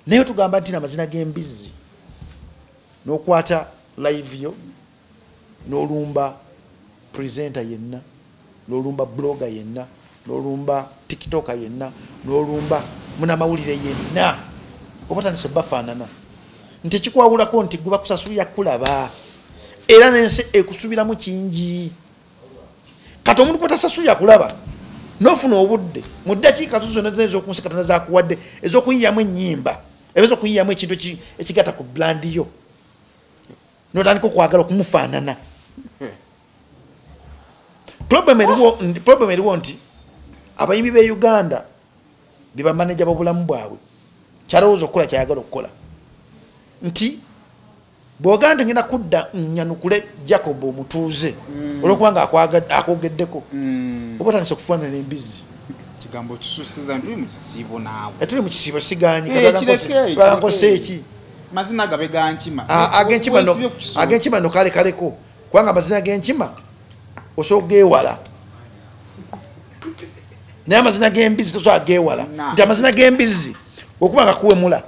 naye tugamba nti amazina g'embizzi n'okwata live yo n'olumba presenter yenna n'olumba blogger yenna n'olumba tiktoker yenna n'olumba munamawulire yenna obatandise bafaanana nti kikwawulako nti gwe bakusasulira kulaba era n'ensi ekusubiramu kingi kati omuntu kwatasasulira kulaba n'ofuna obudde mu ddakiika zonna ez'okunsi katonda zakuwadde ez'okuyiyamu ennyimba ez'okuyiyamu ekintu ekigatta ku brandi yo n'otandika okwagala okumufaanana. Problem eriwo nti abayimbi b'e Uganda be bamaneja b'obulamu bwabwe kyalowooza okukola kyayagala okukola nti bw'oganda ngenda kudda nyanukule Jacob omutuuze olwokubanga akwogeddeko oba otandise okufaanana embizzi kigambo kisusiza tuli mu kisiibo naawe tuli mu kisiibo siganyi bagankose eki mazina gabe gankima ag'enkima no kaleko kubanga amazina g'enkima osobola geewala naye amazina g'embizzi tosobola geewala nti amazina g'embizzi okuba nga kuwemula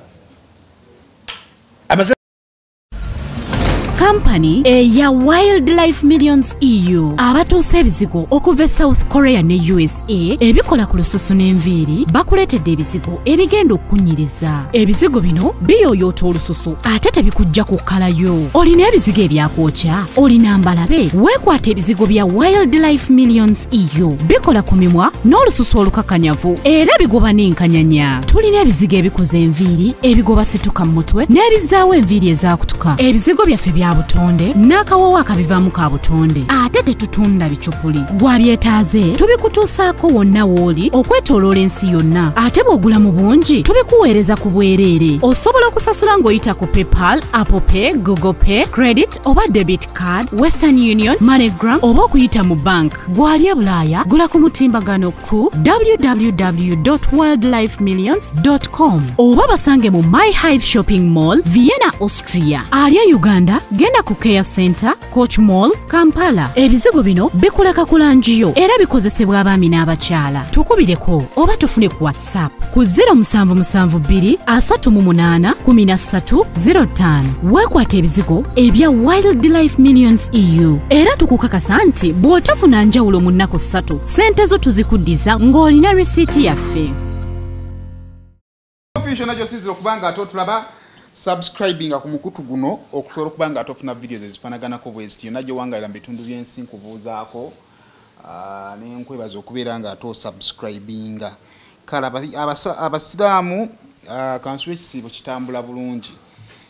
Company eya Wildlife Millions EU abatuusa ebizigo okuva South Korea ne USA ebikola ku lususu n'enviiri bakuleetedde ebizigo ebigenda okunyiriza. Ebizigo bino biyooyoota olususu ate tebikujja kukkalayo. Olina ebizigo ebyakwokya, olina mbalabe, weekwata ebizigo bya Wildlife Millions EU bikola ku mimwa n'olususu olukakanyavu era bigoba n'enkanyanya. Tulina ebizigo ebikuza enviiri, ebigoba situka mu mutwe n'ebizaawo enviiri ezaakutuka. Ebizigo byaffe bya butonde n'akawawo akabivaamu ka butonde ate tetutunda bicupuli. Gwabyetaaze tubikutuusaako wonna w'oli okwetooloola ensi yonna ate bw'ogula mu bungi tubikuweereza ku bwereere. Osobola okusasula ng'oyita ku PayPal, Apple Pay, Google Pay, Credit oba Debit Card, Western Union, MoneyGram oba okuyita mu bank. Gwali e Bulaaya gula ku mutimbagano ku www.wildlifemillions.com oba basange mu My Hive Shopping Mall, Vienna, Austria. Ali e Uganda genda ku Care Center, Coach Mall, Kampala. Ebizigo bino bikuleka kulanjiyo era bikozesebwa abaami n'abakyala. Tukubireko oba tufune ku WhatsApp ku 0772 38 1305. Weekwata ebizigo ebya Wildlife Millions EU era tukukakasa nti bw'otafuna njawulo mu nnaku 3 sente zo tuzikuddiza ng'olina risiiti yaffe. Official najo siziro kubanga atotulaba subscribing ku mukutu guno okusobola okubanga atofuna videos ezifaanaganako bwezityo najjo wangaira mu bitundu by'ensi nkubuuzaako n'enkwebaza okubeera nga atosubscribinga. Kale abasiraamu kansuwa ekisiibo kitambula bulungi.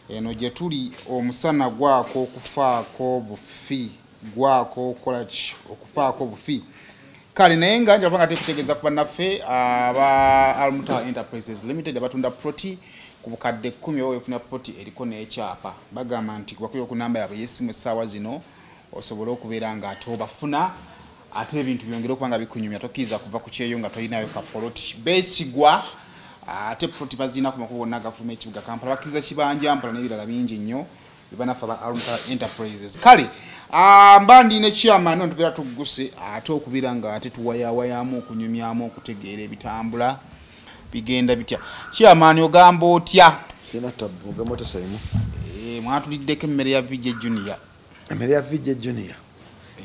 Eno gye tuli omusana gwako okufaako bufi gwako okolaki okufaako bufi. Kale naye nga njava nga tekutegeeza ku bannaffe aba Almuta Enterprises Limited abatunda proti ku bukadde 10 oba wefuna poti eriko n'ekyapa bagamba nti kubakuyo ku namba yaabwe y'essimu essaawa zino osobola okubeera nga ate obafuna ate ebintu byongera okuba nga bikunyumya tokkiriza kuva ku kyeyo nga tolinayo kapoloti beesigwa ate poti bazina ku makubo gonna agafuluma ekibuga Kampala bakkiriza kibanja Mpala n'ebirala bingi nnyo bibanafa ba Almuta Enterprises. Kale mbandi ne chairman no tubeera tugguse ate okubeera nga ate tuwayawayamu okunyumyamu okutegeera ebitambula bigenda bitya. Chairman ogamba otya? Sina tabu ogamba otya Saimu? Mwatuliddeko emmere ya VJ Junior. Emmere ya VJ Junior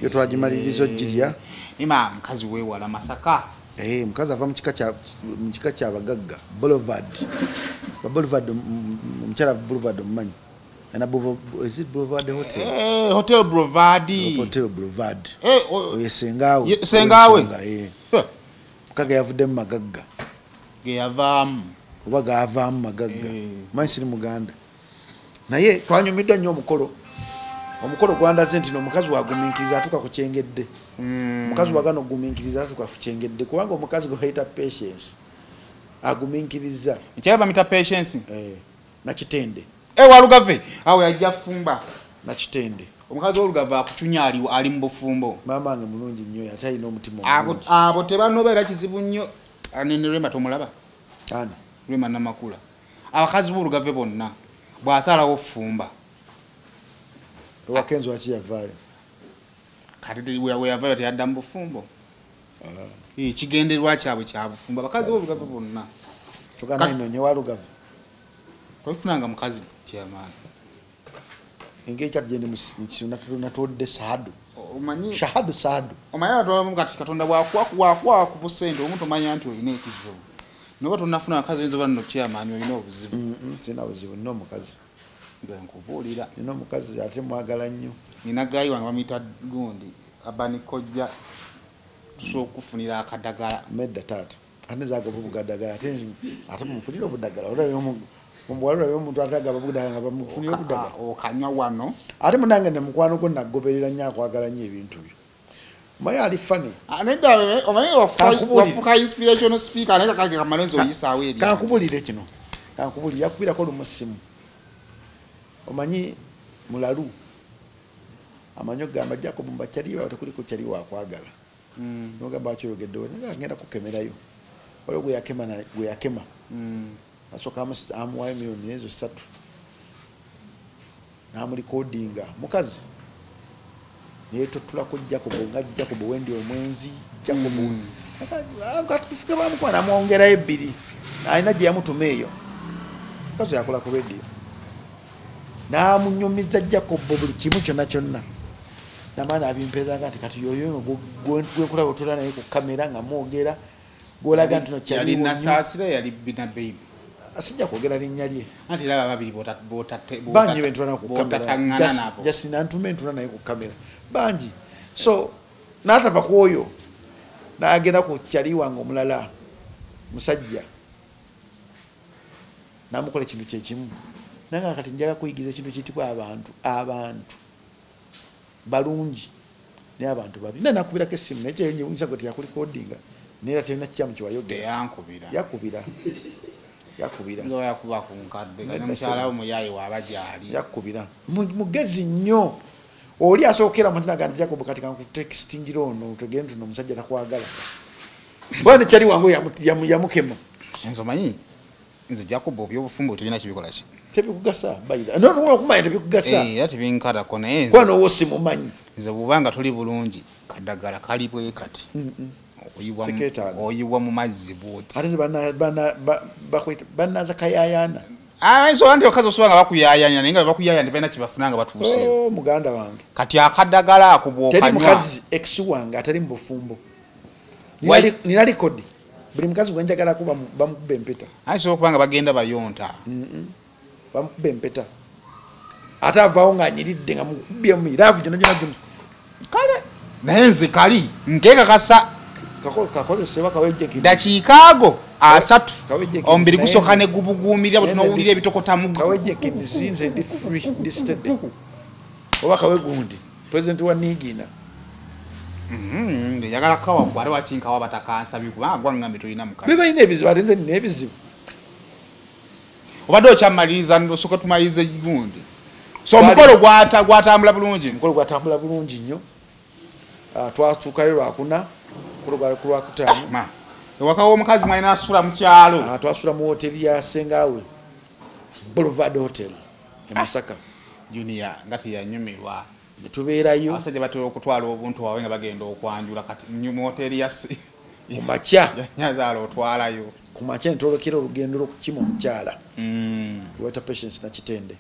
yo twagimaliriza ogirya. Ima mkazi weewala Masaka. Mukazi ava mu kika kya bagagga Boulevard. Boulevard omukyala Boulevard omumanyi. Is it Boulevard Hotel? Hotel Boulevard. Hotel Boulevard. Oye Sengawe. Mukaga yavudde mu magagga. Geyavaamu. Oba gaavaamu magagga. Manyi siri Muganda. Naye twanyumiddwa nnyo omukolo gwandaze nti n'omukazi wagumiikiriza atuuka ku kyengedde. Omukazi wagano ogumiikiriza atuuka ku kyengedde kubanga omukazi gwe bayita Patience agumiikiriza. Ekyala bamita Patience? Nakitende. Walugave awo yajja fumba. Nakitende. Omukazi w'olugave akucunya ali mu bufumbo. Maama wange mulungi nnyo ate alina omutima omulungi. Abo tebanobeera kizibu nnyo. Anene Rwema tomulaba? Ani? Rwema Namakula. Abakazi b'olugave bonna bw'asalawo fumba. Wakenzo waki yavaayo? Kati we yavaayo teyadda mu bufumbo. Kigenderwa kyabwe kya bufumbo. Abakazi b'olugave bonna. Tugana ino nye walugave. Tofunanga mukazi chairman. Engeri kyatugende mu kisunna natodde saadu. Omanyi Saadu. Omanyi abantu kati Katonda bwakwa ku busente omuntu omanya nti olina ekizibu. Noba tonafuna akazi oyinza oba nno chairman olina obuzibu. Sina buzibu nno omukazi. Nkubuulira. Nina omukazi ate mwagala nnyo. Nina gayi wange bamuyita gundi abani kojja tusobola okufunira akadagala. Medda taata. Ate zaagaba obugadagala ate mumufunire obudagala. Olabye omuntu atagaba obudagala nga bamufunire obudagala. Okanywa wano. Ate munange ne mukwano gwo nagoberera nnyo akwagala nnyo ebintu byo. Omanyi ali fane. Nedda omanyi wafuka inspirational speaker naye kakake kamalonzi oyisaawo ebyo. Kankubulire kino. Kankubulire yakubirako lumusimu. Omanyi mulalu. Amanyo gamba Jacob mbachaliwa tekuli kuchaliwa akwagala. Nogamba akyogeddewo ngenda kukemerayo. Waliwo gwe yakema. Asoka amuwayo milioni ezo 3. Namulikodinga mukazi. Naye totulako Jacob nga Jacob wendi omwenzi Jacob. Akatufuke bamukwana amwongerayo 2. Alina gye yamutuma eyo. Kazo yakola ku radio. Namunyumiza Jacob buli kimu kyonna. Namana abimpeza ngati kati yoyo gwenkulaba otula naye ku kamera nga mwogera golaga ntuno kyali yali nasasira yali bina baby asijja kwogera linnya lye anti laba babiri banji bentuna ku kamera just nantume ntuna naye ku kamera banji so natava kwoyo naagenda ku kyali wange omulala musajja namukola ekintu kyekimu nanga kati njaga kuyigiza ekintu kitibwa abantu balungi ne abantu babi nana nakubira ke simu naye yenye unisa goti yakuli codinga nera tena kyamu kiwayoge yakubira ndo yakuba ku nkadde kana mshala omuyayi wabajali yakubira mugezi nnyo oli asokera muzina gandi Jacob kati kan ku texting ono tugende no musajja takwagala bwana cyali wango yamukema sinzo manyi nze Jacob obyobufumbo tulina kibikola ki tebikugasa bayira no kumanya tebikugasa ati binkada kona enze kwano wose mumanyi nze bubanga tuli bulungi kadagala kalibwe kati oyibwa mu mazzi bwoti ate banaza kayayana so andi okazo sobanga bakuyayanya nenga bakuyayanya bena kibafunanga batuse muganda wange kati akadagala akubwoka teri mukazi ex wange atali mbufumbo nina record buli mukazi gwenjagala kuba bamukube empeta so okubanga bagenda bayonta bamukube empeta ate avaawo nga anyiridde nga mukubye mu iravu gyonna kale naye nze kali nkeka kasa kakozesebwa kawejje kidi dakiika ago 3 omubiri gusooka ne gubuguumirira bwe tunowulira ebitokotamu kawejje kidi sinze ndi free listed oba kawe gundi president wa Nigina njagala kawa kwale wakinkawa batakansa bikuba gwangambe tulina mukazi biba ine ebizibu ate nze nina ebizibu obadde okyamaliriza nosooka tumalize gundi so omukolo gwatambula bulungi omukolo gwatambula bulungi nnyo twatuukayo lwakuna omukolo gwakutaano ewakawo omukazi mwalina asula mu kyalo twasula mu hoteri ya Sengawe Boulevard Hotel e Masaka Junior nga teyanyumirwa tubeerayo abasajja batera okutwala obuntu waabwe nga bagenda okwanjula kati mu hoteri ya kumakya nyazaala otwalayo kumakya ntolokera olugendo lw'okukima omukyala weta Patience na Kitende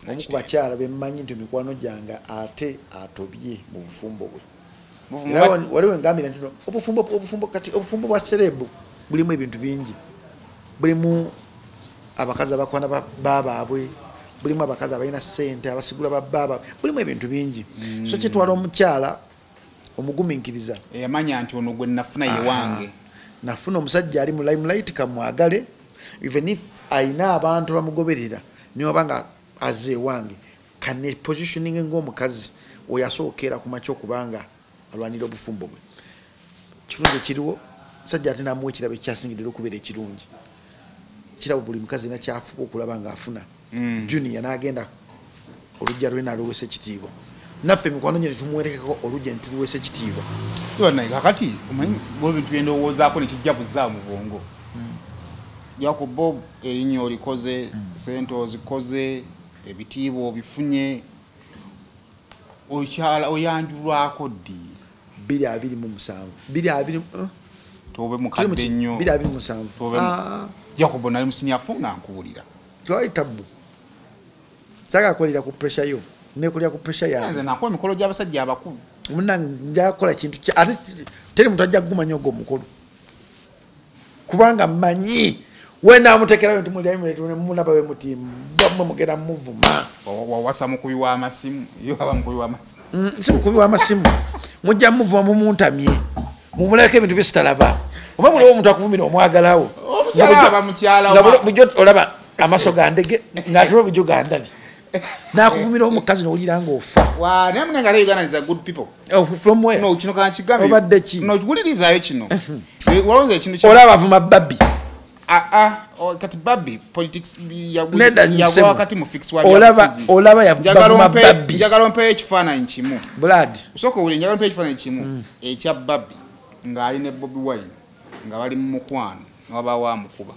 omu ku bakyala bemmanyi nti mikwano gyange ate atobye mu bufumbo bwe waliwo engambira nti obufumbo bwa serebu bulimu ebintu bingi bulimu abakazi abakwana babaabwe bulimu abakazi abalina ssente abasigula bababa bulimu ebintu bingi so kitwala omukyala omugumiikiriza eyamanya nti ono gwe nafuna ye wange nafuna omusajja ali mu limelight kamwagale even if ayina abantu bamugoberera niyo banga aze wange kane positioning ng'omukazi oyasookera ku makyo kubanga alwanira obufumbo bwe kirungi kiriwo sajja ate namuwa ekirabo ekyasingirira okubeera ekirungi kirabo buli mukazi na kyafuka okulaba nga afuna Junior n'agenda olujja lwe naluwesa ekitiibwa naffe mikwano gye tumuwerekeko olujja ntuluwesa ekitiibwa naye kakati omanyi ebintu byendowoozaako nekijja buzaa mu bwongo Jacob erinnya olikoze sente ozikoze ebitiibwa obifunye okyala oyanjulwako ddi 227 tobe mukadde nnyo 227 Jacob nali musinya afunga nkuwulira twali tabu saka kolera ku pressure yo nekolera ku pressure ya nze nakuwa emikolo gy'abasajja abakulu munange njakola kintu ate teri muntu ajja kugumanya ogwo omukulu kubanga mmanyi wenda amutekerayo nti mulaba we muti bamwe mugenda muvuma wawasa mukubi w'amasimu yo aba mukubi w'amasimu si mukubi w'amasimu mujja muvuma mumuntamye mumuleka ebintu byesitalaba oba muliwo omuntu akuvumira omwagalawo olaba amaso gandege ngaatula obujo gandali nakuvumira omukazi nowulira ngaofa obadde ki olaba avuma babbi kati babbi politics yakati mu fix olaba yavuma babbi njagala ompeyo ekifaananyi kimu blood osooka owuli njagala ompeyo ekifaananyi kimu ekya babbi ng'ali ne Bobi Wine nga bali mu mukwano wabaawo amukuba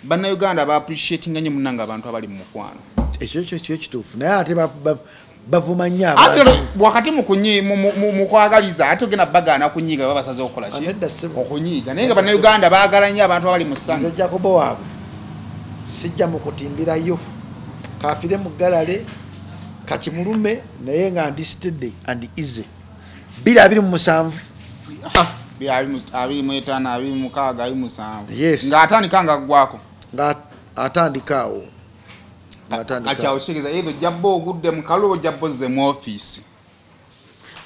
bannayuganda ba appreciatinga nnyo munnanga abantu abali mu mukwano ekyo kituufu naye ate bavuma nnyo wakati mu kwagaliza ate ogenda bagaana kunyiiga baba basaze okukola ki okunyiiga naye nga bannayuganda baagala nnyo abantu abali mu ssanga nze Jacobo waabwe sijja mu kutimbirayo kaafire mu ggalale kakimulume naye nga ndisitedde and easy 227 25 26 yes ng'atandika nga ggwako ng'atandikaawo akyawo kitegeeza yezo jabba ogudde mu kalubo jabba ozze mu ofiisi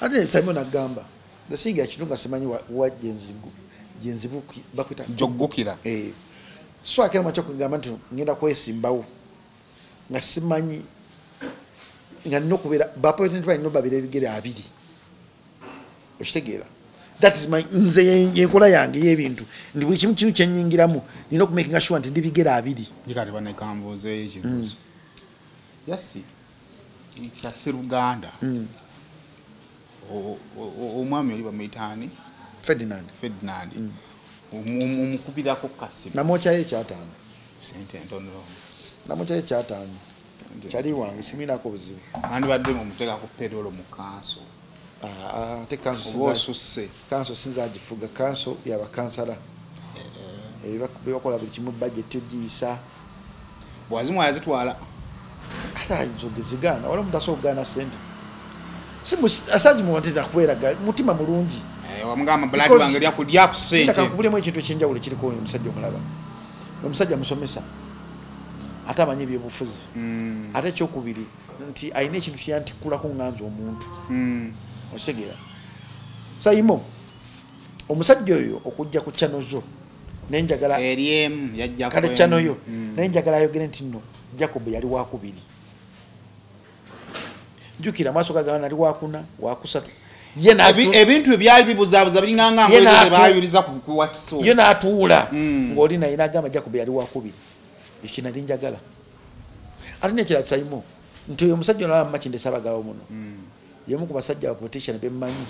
ate Simon agamba ndasiga kitunga simanyi wa jenzibu bakwita joggukira so akera macho kugamba nti ngenda kwesimbawo nga simanyi nga nokubera bapoint ntwa nno babire bigere abiri okitegeera that is my nze yenkola yange y'ebintu ndi buli kimu kyenyingiramu nina okumakinga sure nti ndi bigere abiri jikati banekambuuzo ekibuuzo yasi kya Sseruganda omwami oli bamuyitaani Ferdinand omukubirako kasimu namwokyayo ekyataano sente ntono namwokyayo ekyataano kyali wange siminako buzibu andibadde mumuteekako petrolo mu kanso ate kanso sinzagifuga kanso yabakansala bebakola buli kimu budget ogiyisa bwazimu yazitwala ate ayinza ogezigaana wala omuntu asobola okugaana sente asagimuwantera kubeera mutima mulungi wamugamba buladi wange lyakulyaku sente kakubulemu ekintu ekyenjawulo kiriko oyo omusajja omulaba omusajja musomesa ate amanyi ebyobufuzi ate ekyokubiri nti alina ekintu kyantikkulako nganza omuntu osegeera Saimo omusajja oyo okujja ku channel zo nenjagala eriem yajja kale channel yo nenjagala ayogere nti nno Jacob yali wakubiri njukira maaso kagana ali wakuna wakusatu yena ebintu ebyali bibuzabuza bilinganga ngozo bayuliza ku whatso yena atuula ngoli na ina gamba Jacob yali wakubiri ekina linjagala ate nekira Saimo nti oyo omusajja olaba makinde sabagawo muno yemu ku basajja ba politician bemmanyi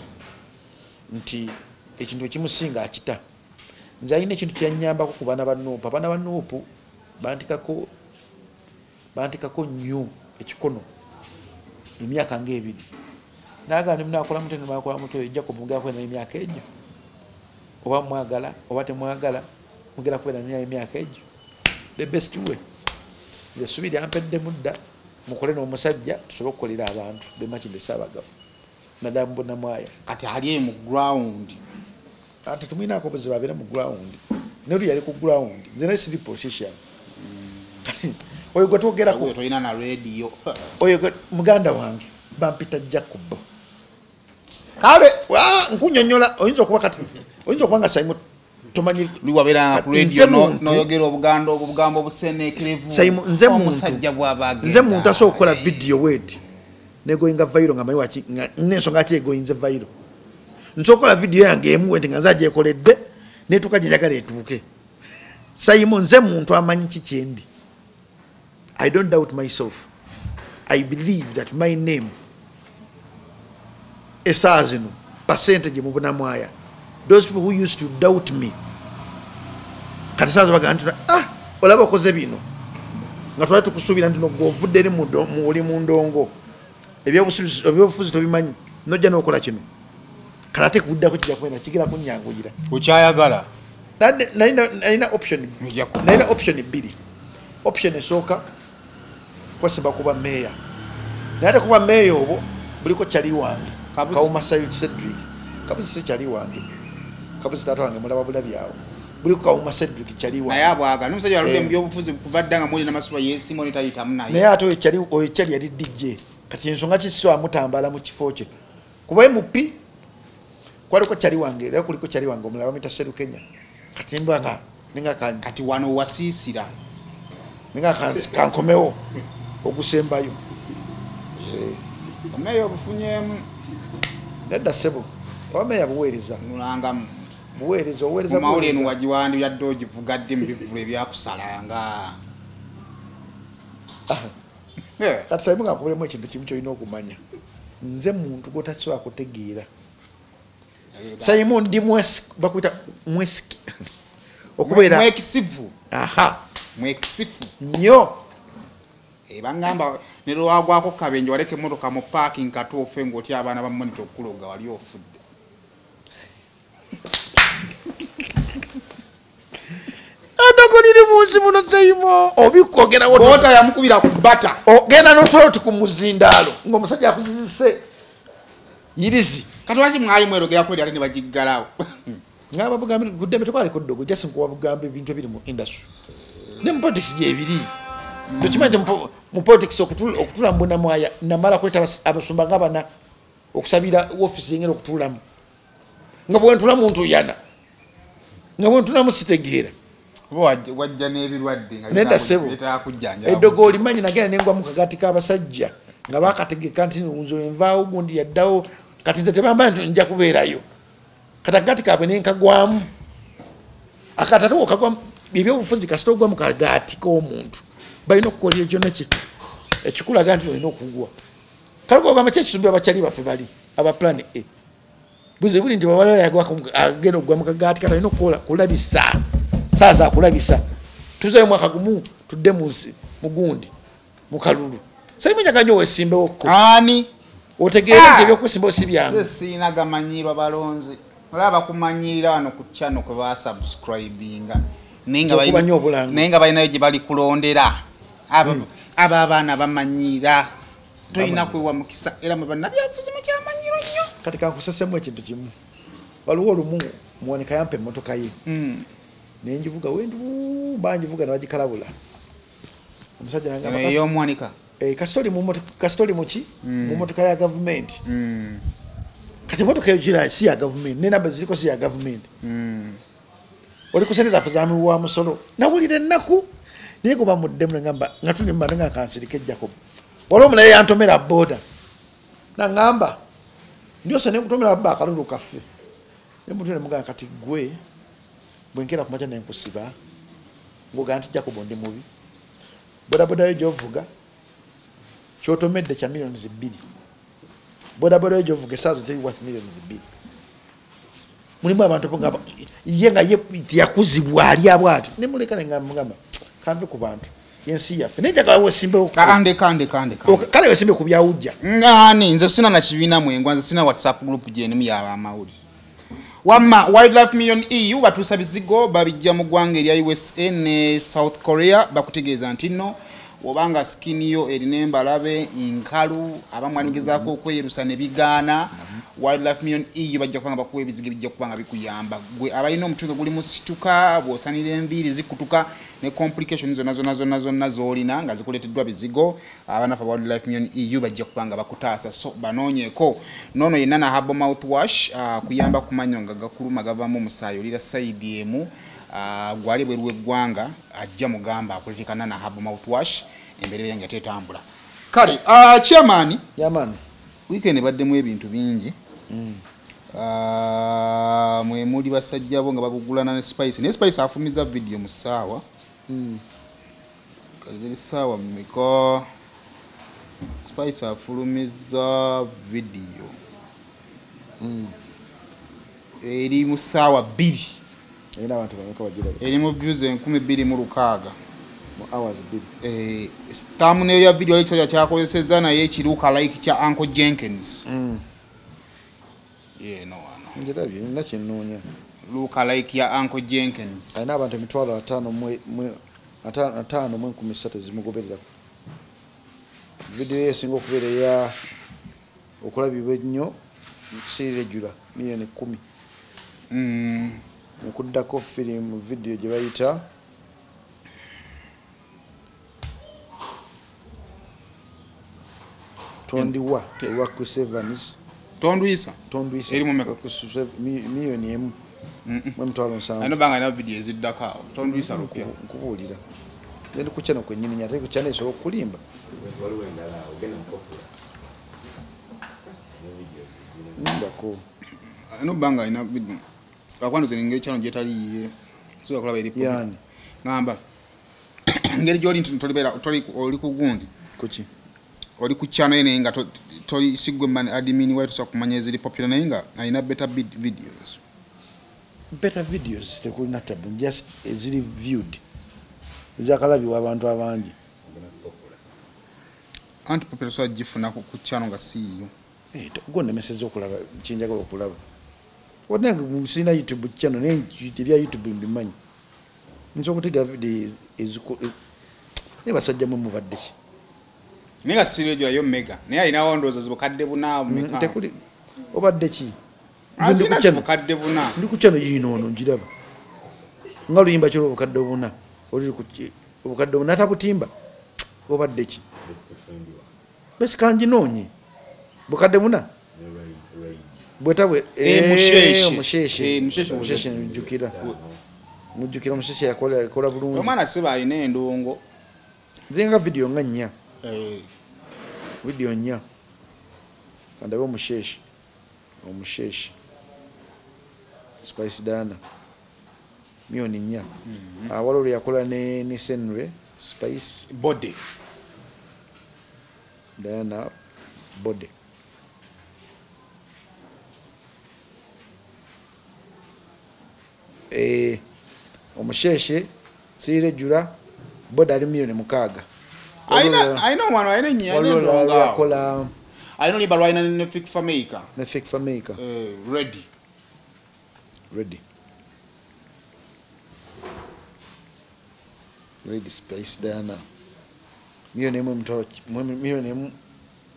nti ekintu ekimusinga akita nze alina ekintu kyanyambako ku baana ba Nuupu bantikako nnyo ekikono emyaka ng'ebiri naga nimunakola mute nimunakola mute Jacob mugera kwenda emyaka egyo oba mwagala oba temwagala mugera kwenda emyaka egyo the best way nze subiri ampedde mudda mukole n'omusajja tusobole okukolera abantu bemakinde saabagabo madam Bonamwaya kati ali mu ground ate tumwinako obuzibu abeere mu ground neru yali ku ground nze naye siri politician oyo gwe twogerako tolina na radio oyo muganda wange bampita Jacob kale nkunyonyola oyinza okuba kati oyinza okuba nga Saimo tomanyi liwabeera ku radio noyogera obuganda obugambo obuseneekerevu Saimo nze muntu asobola okukola video wet negoyinga viral nga manyi waki n'ensonga ki egoyinze viral nsobola okukola video yange emu wet nga nze agyekoledde netuuka gye njagala etuuke Saimo nze muntu amanyi ki kyendi I don't doubt myself. I believe that my name esazino percentage mu Bonamwaya those people who used to doubt me kati sazo bagantuna olaba koze bino nga twali tukusubira ndino govudde eri muri mundongo ebyobufuzi tobimanyi nojja n'okola kino kalate kuddako kijja kwenda kigira kunyanguyira ukyayagala nalina option bbiri option esooka kwasimba kuba meya naye ate kuba meya obwo buliko kyali wange Kawuma Cedric kabuzi si kyali wange kabuzi taata wange mulaba bulabyawo buliko Kawuma Cedric kyali wange naye abwaga n'omusajja waludde mu byobufuzi kuva dda nga muli n'amasuba yeesimu netayitamu naye naye ate oyo kyali yali DJ kati ensonga kisiso amutambala mu kifo kye kuba MP kwaliko kyali wange era kuliko kyali wange omulala bamuyita Serukenya kati mbanga ninga kati wano wasiisira ninga kankomewo ogusembayo omeyo obufunyemu nedda ssebo owameya buweereza mulanga buweereza mawuli eno wagiwandi yadde ogivugadde mu bivulu ebyakusalanga kati saimu nga nkubulemu ekintu kimu kyolina okumanya nze muntu gwotasobola kutegeera saimu ndi bakwita mwesiki okubeera mwekisifu mwekisifu nnyo bangamba ne lwagwako kabenje waleke emmotoka mu parking katuufe ng'otya abaana ba monita okuloga wali ofudde adagoliri munsi muno taimo obikwogerawo bota yamukubira ku bata ogenda n'otuloti ku muzindaalo ng'omusajja akuzizise yirizi kati waki mwali mwerogera kweri ate ne bagiggalawo ngamba bugambi kuddembe tekwaliko ddogo jasi nkuwa bugambi ebintu ebiri mu industry ne mu politics gyebiri tokimanyi mu politics okutula mbuna mwaya namala kweta abasumba nga bana okusabira office yengera okutulamu nga bwentula muntu yana nga bwentula musitegeera wajja n'ebirwadde nedda ssebo eddogo olimanyi nagenda nengwa mu kagati k'abasajja nga bakategeka nti nzo envaawo gundi yaddawo kati nze tebambala nti nja kubeerayo kati akagati kaabwe nenkagwamu akatatu okagwamu ebyobufuzi kasita ogwa mu kagati k'omuntu balina okukola ekyo nekyo ekikulaga nti olina okugwa kalugogamba kyekisumbira abakyali baffe bali aba plan A buze buli nti bawala agenda okugwa mu kagati kati alina kulabisa saa zakulabisa tuzeyo mwaka gumu tudde mugundi mukalulu saimanyaganya owesimbewo ani otegeera nti ebyokusimbawo si byange siina gamanyirwa balonzi olaba kumanyirira wano ku channel kwe basubscribinga naye nga balinayo gye bali kulondera abo abaana bamanyira tolina kwewa mukisa era mu bannabyabufuzi mukyamanyiro nnyo kati kankusesemu ekintu kimu waliwo olumu muwoneka yampa emmotoka ye naye njivuga wendu banjivuga nebagikalabula omusajja nangamba ey'omwanika kasitoli muki mu motoka ya gavumenti kati emotoka eyo gira si ya gavumenti nenamba ziriko si ya gavumenti oli kusente zaffe zamiwa musolo nawulira ennaku naye kuba muddemu nengamba nga tuli mbadde nga kansirika ejjakob waliwo omulaye yantomera boda nangamba ndyose nenkutomera baba akalulu kaffe nemutune mugamba kati gwe bwenkera kumaca nenkusiba ngoga nti jakobo ndi mubi bodaboda yo gyovuga kyotomedde kya millions 2 bodaboda yo gyovuga esaazo teri worth millions 2 mulimu abantu nga ye nga yakuzibwa ali abwati nemuleka nengamba kanve ku bantu yensi yaffe nejagala wesimbewo kale wesimbe ku byawujja ngani nze sina na kibiina mwengwa nze sina whatsapp group gyenimu yaba amawulire wamma Wildlife Million EU batuusa bizigo babijja mu ggwanga erya USA ne South Korea bakutegeeza nti nno obanga skiniyo erina embalabe nkalu abamwanigezaako okwerusa ne bigaana Wildlife Million EU bajja kubanga bakuwa ebizigo bijja kubanga bikuyamba gwe abalina omutungo guli musituka bw'osanira enviiri zikutuka ne complications zonna z'olina nga zikuleeteddwa bizigo abanafa Wildlife Million EU bajja kubanga bakutaasa so banoonyeeko noono yenna na Herbal Mouthwash kuyamba ku mannyo nga gakuluma gavamu omusaayi olira sayidi emu gwali bweru w'eggwanga ajja mugamba akuletekana na Herbal Mouthwash embeerera yange tetambula kale chairman yamani weekend baddemu ebintu bingi mwe muli basajja bo nga babugulana ne Spice ne Spice afumiza video mu ssaawa kale ssaawa mmeka Spice afulumiza video eri mu ssaawa 2 era abantu bameka bagiraba eri mu views 12,600 mu hours 2 thumbnail ya video lekyo kyakozesezza naye ekiruka like kya Uncle Jenkins no one njirabye nakyenoonya luka like ya Uncle Jenkins ayina abantu 5,000 5 mu 13 zimugoberera video esinga okubeera eya okulabibwa ennyo sirejula milioni 10 nekuddako film video gye bayita tondiwa ewa Chris Evans Tondwisa eri mumeka milioni 1 mwemutwalo 7 ano banga na video eziddako Tondwisa rupya nkubuulira ndi ku channel kwennyini nyate ku channel esobola okulimba ndako ano banga ina video akwano zeninge channel jetaliye so akulaba eri yani ngamba ngeri joli ntolibera oli ku gundi kuki oli ku channel ene nga toli sigwe man admin waitu sa kumanya zili popular na inga aina better videos tekulina tabu just zili viewed zakalabiwa abantu abangi anti popular so jifuna ku channel nga CEO gonna message okulaba kinjagala okulaba wonna musina YouTube channel nebya YouTube mbimanyi nso okutega video ezuko nebasajja mu mubadde ninga sirejula yo mega naye alina wondoza zibukadde buna meka tekuli obadde ki azina zibukadde buna ndi ku channel yino ono njiraba nga luyimba kiro obukadde buna oli ku obukadde buna tabutimba obadde ki besi kanji nonye bukadde buna bwetabwe musheshe njukira musheshe yakola bulungi omwana siba alina endongo zinga video nga nnya video nnya kandabe omusheshe Spice Dana milioni 4 awalo yakola ne Senre Spice body Dana body omusheshe sirejula body ali milioni 6 aina mwana aina nyane ndonga yakola aina ni balwa ina ne fake filmmaker ready Spice Dana milioni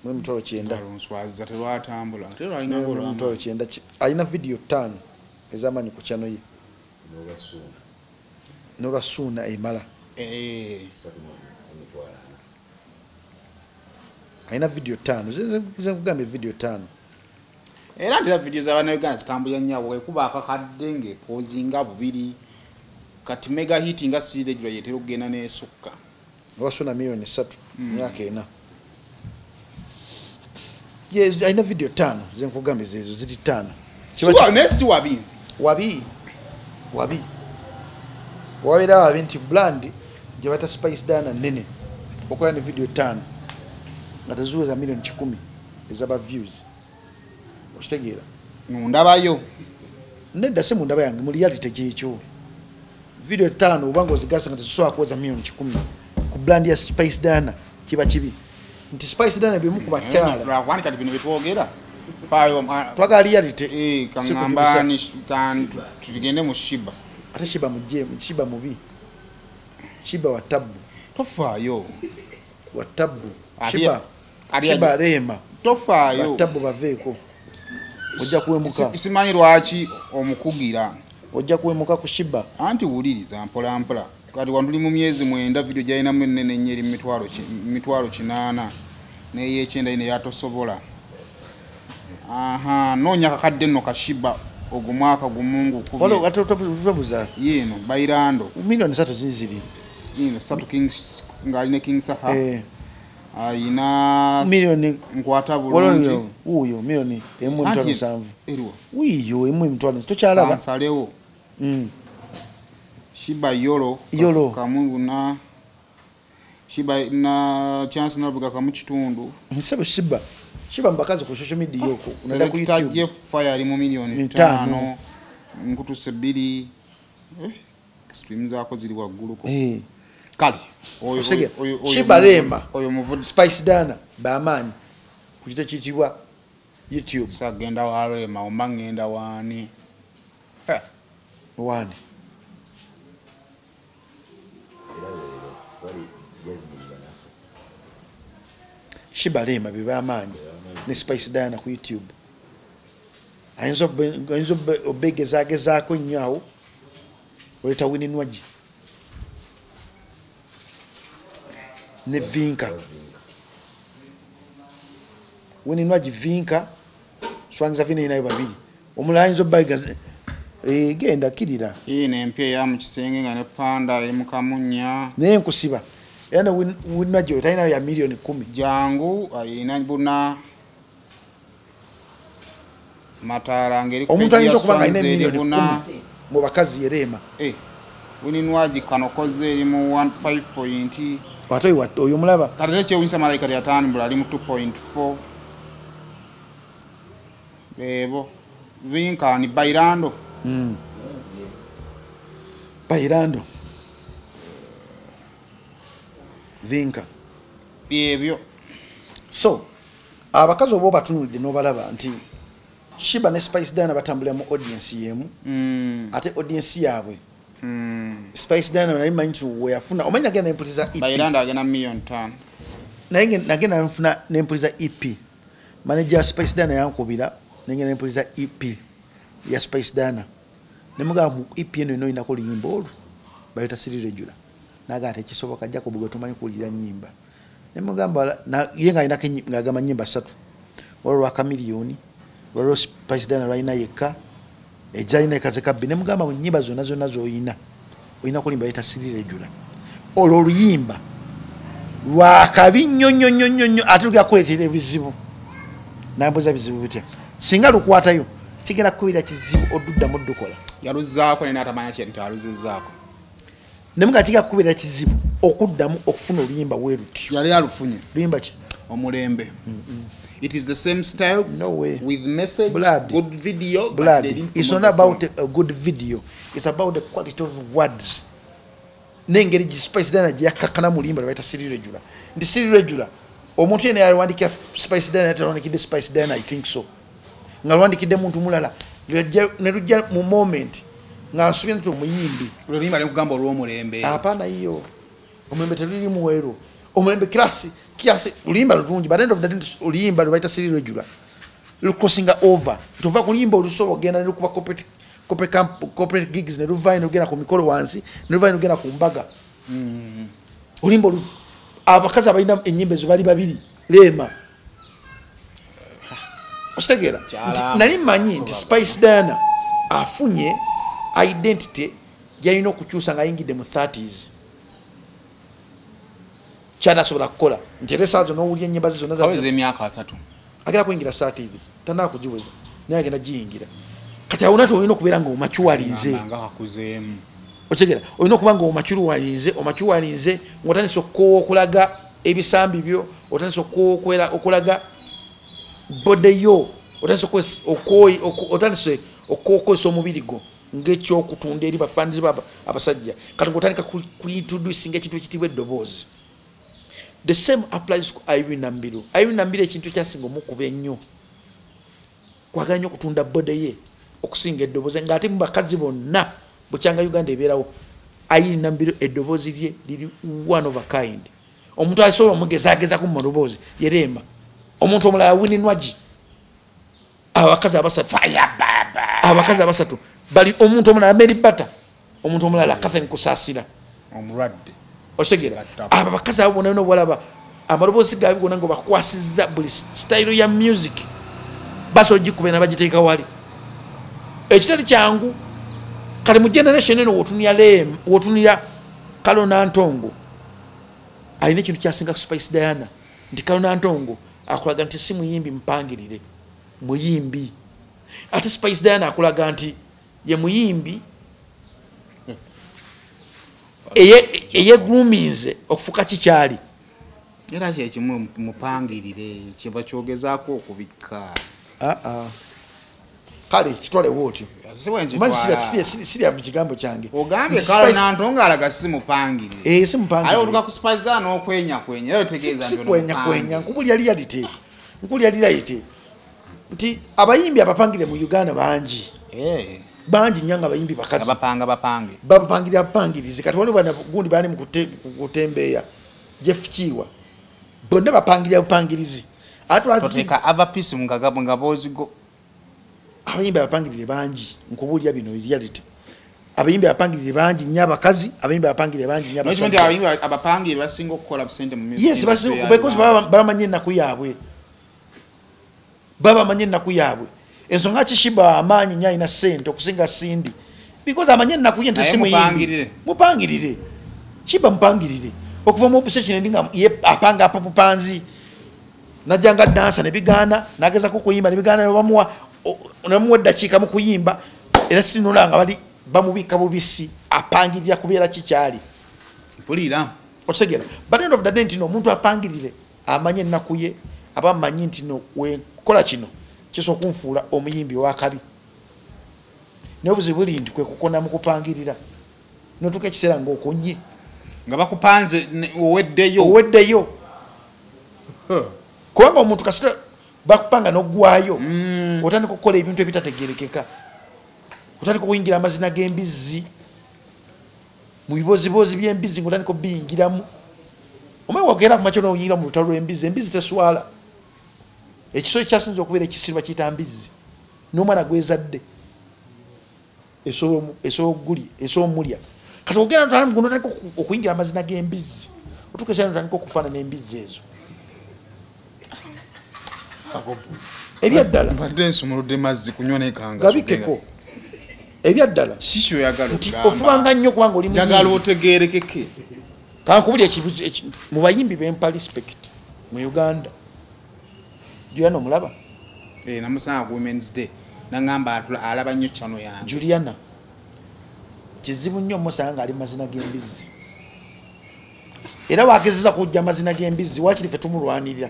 1 chenda nswaza telwatambula tero alinga ngolo mtoro chenda aina video 5 ezamanyi ku channel ye Nora Suna emala aina video 5 kugambe video 5 era ndira video za bana Uganda zitambula nyawo kuba akakadde nge pozinga bubiri kati mega hit nga side jura yetero gena ne sukka wasuna milioni 3 myaka ena yes aina video 5 zenkugambe zezo ziti 5 chiwa nesi wabi wawera abinti brand je bata Spice Dana nene okola ni video 5 ngatazuwe za milioni 10 ezaba views okitegera mundabayo nedda se mundaba yange mu reality kyekyo video 5 ubango zigasa ngatazuwa koza milioni 10 ku brand ya Spice Dana kiba kibi nti Spice Dana bimu ku bakyala lwakwani kati bino bitwogera payo twaga reality kangamba ni tugende mu Shiba ate Shiba Shiba mubi Shiba wa tabu tofayo wa tabu Shiba rema tofayo wa tabu baveko ojja kuwemuka simanyi lwaki omukugira ojja kuwemuka ku Shiba anti wuliriza mpola kati wanduli mu myezi 9 video jaina munene nyeri mitwalo 8 neye chenda ine yatosobola nonya kakadde no kashiba ogumwaka gumungu kubi walo atobuza yino bairando milioni 3 zinziri yino 3 kings ngaline king saha aina milioni nkwata bulungi uyo milioni 1.7 eriwa uyo 1.7 tochalaba ansalewo Shiba yolo kamungu na Shiba na chance na buga kamu kitundu nsebe Shiba mbakazi ku social media yoko unada ku YouTube fire ali mu milioni 5 nkutu sebili streams zako zili wagulu ko kali oyo Shiba rema oyo muvudi Spice Dana bamanyi kujita kitibwa YouTube sagenda warema omangenda wani Shibalema bibamanyi ne Spice Diana ku YouTube ayinza obegezaako nnyo awo oleta Winnie Nwagi ne Vinka Winnie Nwagi Vinka Swanza vine nayo babiri omulala ayinza obegezaako genda kirira ine empya ya mu kisenge nga ne panda eri mu kamunya naye nkusiba yana Winnie talina ya milioni 10 jangu ayina buna matara ngeri omuntu ayinza okuba nga alina milioni 10 mu bakazi yerema Winnie Nwagi kanokoze eri mu 15 ate oyo mulaba kati nekyewunyisa malayika lyatambula ali mu 2.4 bebo Vinka ni Bairando Bairando Vinka ebyo so abakazi obo batunulidde n'obalaba nti Shiba ne Spice Diana batambulira mu audience yemu ate audience yaabwe Spice Diana nali manyi nti weyafuna omanyi nagenda nempuliza EP Bairando agenda million 5 naye nagenda nfuna nempuliza EP manager Spice Diana yankubira nengenda nempuliza EP ya Spice Diana nemuga mu EP eno ino inako liyimba olu bayita siri regular naga ate kisoboka jako bugwe tumanyi kulira nyimba nemugamba yenga inake ngagama nyimba 3 walo wa kamilioni walo Spice Diana raina yeka ejaina ikazeka bine mugamba mu nyimba zona zoina oyina kulimba bayita siri regular olo luyimba lwa kabinyonyonyonyo atuga kwetere bizibu namboza bizibu bitya singa lukwatayo kigera kubira kizibu odudda muddukola yaluzaako nena atamanya kintu aluzizaako nemuga kiga kubira kizibu okuddamu okufuna oluyimba weruti yali alufunye luyimba ki omulembe it is the same style no way with message blood. good video blood. But they didn't It's not about a good video, it's about the quality of words nengeri Spice Diana yakakana mulimba baita siri regular ndi siri regular omuntu yene yawandika Spice Diana atalondekide Spice Diana I think so ngalwandikide muntu mulala nerujja mu moment ngasubye nto muyimbi oluyimba lekugamba olw'omulembe hapana hiyo omulembe telili muwero omulembe klasi kiasi ulimba lulungi but end of the day ulimba lwaita siri regular lukosinga over tova kulimba olusobo genda lukuba corporate gigs ne luvine ugena ku mikolo wansi ne luvine ugena ku mbaga ulimba abakazi abalina enyimbe zo bali babiri lema ostegera nali manyi nti Spice Diana afunye identity yalina okukyusa nga ayingidde mu 30s kyana sobola kukola nteresa zo n'owulya ennyimba ze zonna aweze emyaka 3 agera kuyingira 30 hivi tanaa kujiweza naye agenda giyingira kati awona olina okubeera nga omachuwalinze nga hakuzeemu okigera olina okuba nga omachuwalinze ng'otandise okukoowa okulaga ebisambi byo otandise okulaga bode yo otandise okukozesa omubiri gwo ng'ekyokutunda eri bafanizi abasajja kati ng'otandika kuintroducinga ekintu ekitibwa eddoboozi. The same applies to Irene Nambiru. Irene Nambiru ekintu kyasinga omukuba ennyo kwagala nnyo okutunda bode ye okusinga eddoboozi ng'ate mu bakazi bonna bukyanga Uganda ebeerawo Irene Nambiru eddoboozi lye liri one of a kind. Omuntu asobola omugezaagezaako mu maloboozi yeremba omuntu omulala Winnie Nwagi abakazi abasatu bali omuntu omulala Mary Bata omuntu omulala Catherine Kusaasira omulwadde ostegera aba bakazi abo bonna bolaba amaloboozi gaabwe gonna ngo bakwasizza buli style ya music baso ogikube na bagiteeka wali ekitali kyangu kale mu generation eno wotunira Kalona Ntongo ayina ekintu kyasinga Spice Diana nti Kalona Ntongo akulaga nti si muyimbi mpangirire muyimbi ate Spice Diana akulaga nti ye muyimbi eye groominze okufuka kikyali era kyekimu mupangirire kiba kyogezaako okubikka kale kitwale wootyo sirya mu kigambo kyange ogambye Kalona Ntongo alaga si mupangirire si mupangirire ayo oluka ku Spice Diana n'okwenyakwenya era otegeeza nti kwenya nkubulya reality nti abayimbi abapangire mu Uganda bangi nnyo nga abayimbi bakazi bapangirira bapangirizi kati waliwo gundi bani mu kutembeeya Jeff Kiwa bonna bapangirira bupangirizi atwateka other piece mungagabo ngabozigo abayimbi bapangirire bangi nkubuulira bino reality abayimbi bapangirire bangi nnyo abakazi abayimbi bapangirire bangi nnyo abasajja abayimbi abapangirire basinga okukola busente mu music yes basinga because bamanye ennaku yaabwe bamanye ennaku yaabwe ensonga kishiba amaanyi nnyo alina ssente okusinga Sindi because amanye ennaku ye nti si muyimbi mupangirire Shiba mpangirire okuva mu obsession ndinga ye apanga apapupanzi najanga dansa ne bigana nageza ko kuyimba ne bigana bamuwa namuwa dakika mu kuyimba era sitinolanga bali bamubika bubisi apangirira kubeera kikyali pulira osegera but end of the day ntino omuntu apangirire amanye ennaku ye abamanyi ntino we kola kino kiso kunfuula omuyimbi wa kabi n'obuzibu buli ndi kwe kukona mu kupangirira notuka kiseera ng'okonye nga bakupanze oweddeyo kubanga omuntu kasita bakupanga n'oggwayo otandika okukola ebintu ebitategerekeka otandika okuyingira amazina g'embizzi mu bibozibozi by'embizzi ng'otandika obiyingiramu omaye wagenda kumakyo n'oyingira mu lutalo lw'embizzi embizzi teswala ekiso ekyasinza okubeera ekisirwa kiyita mbizzi n'omwana gwezadde esomulya kati ogenda otandika okuyingira amazina g'embizzi otukesera otandika okufaanana n'embizzi ezo ebyaddala mbadde nsumuludde mazzi kunywa n'ekanga gabikeko ebyaddala sisyo oyagala nti ofubanga nnyo kubanga oli njagala otegeerekeke kankubulya mu bayimbi bempa respect mu Uganda Juliana omulaba namusanga Women's Day nangamba alaba nnyo channel yange Juliana kizibu nnyo musanga ali mazina g'embizzi era wakizza kujja mazina g'embizzi wakiri fe tumulwanirira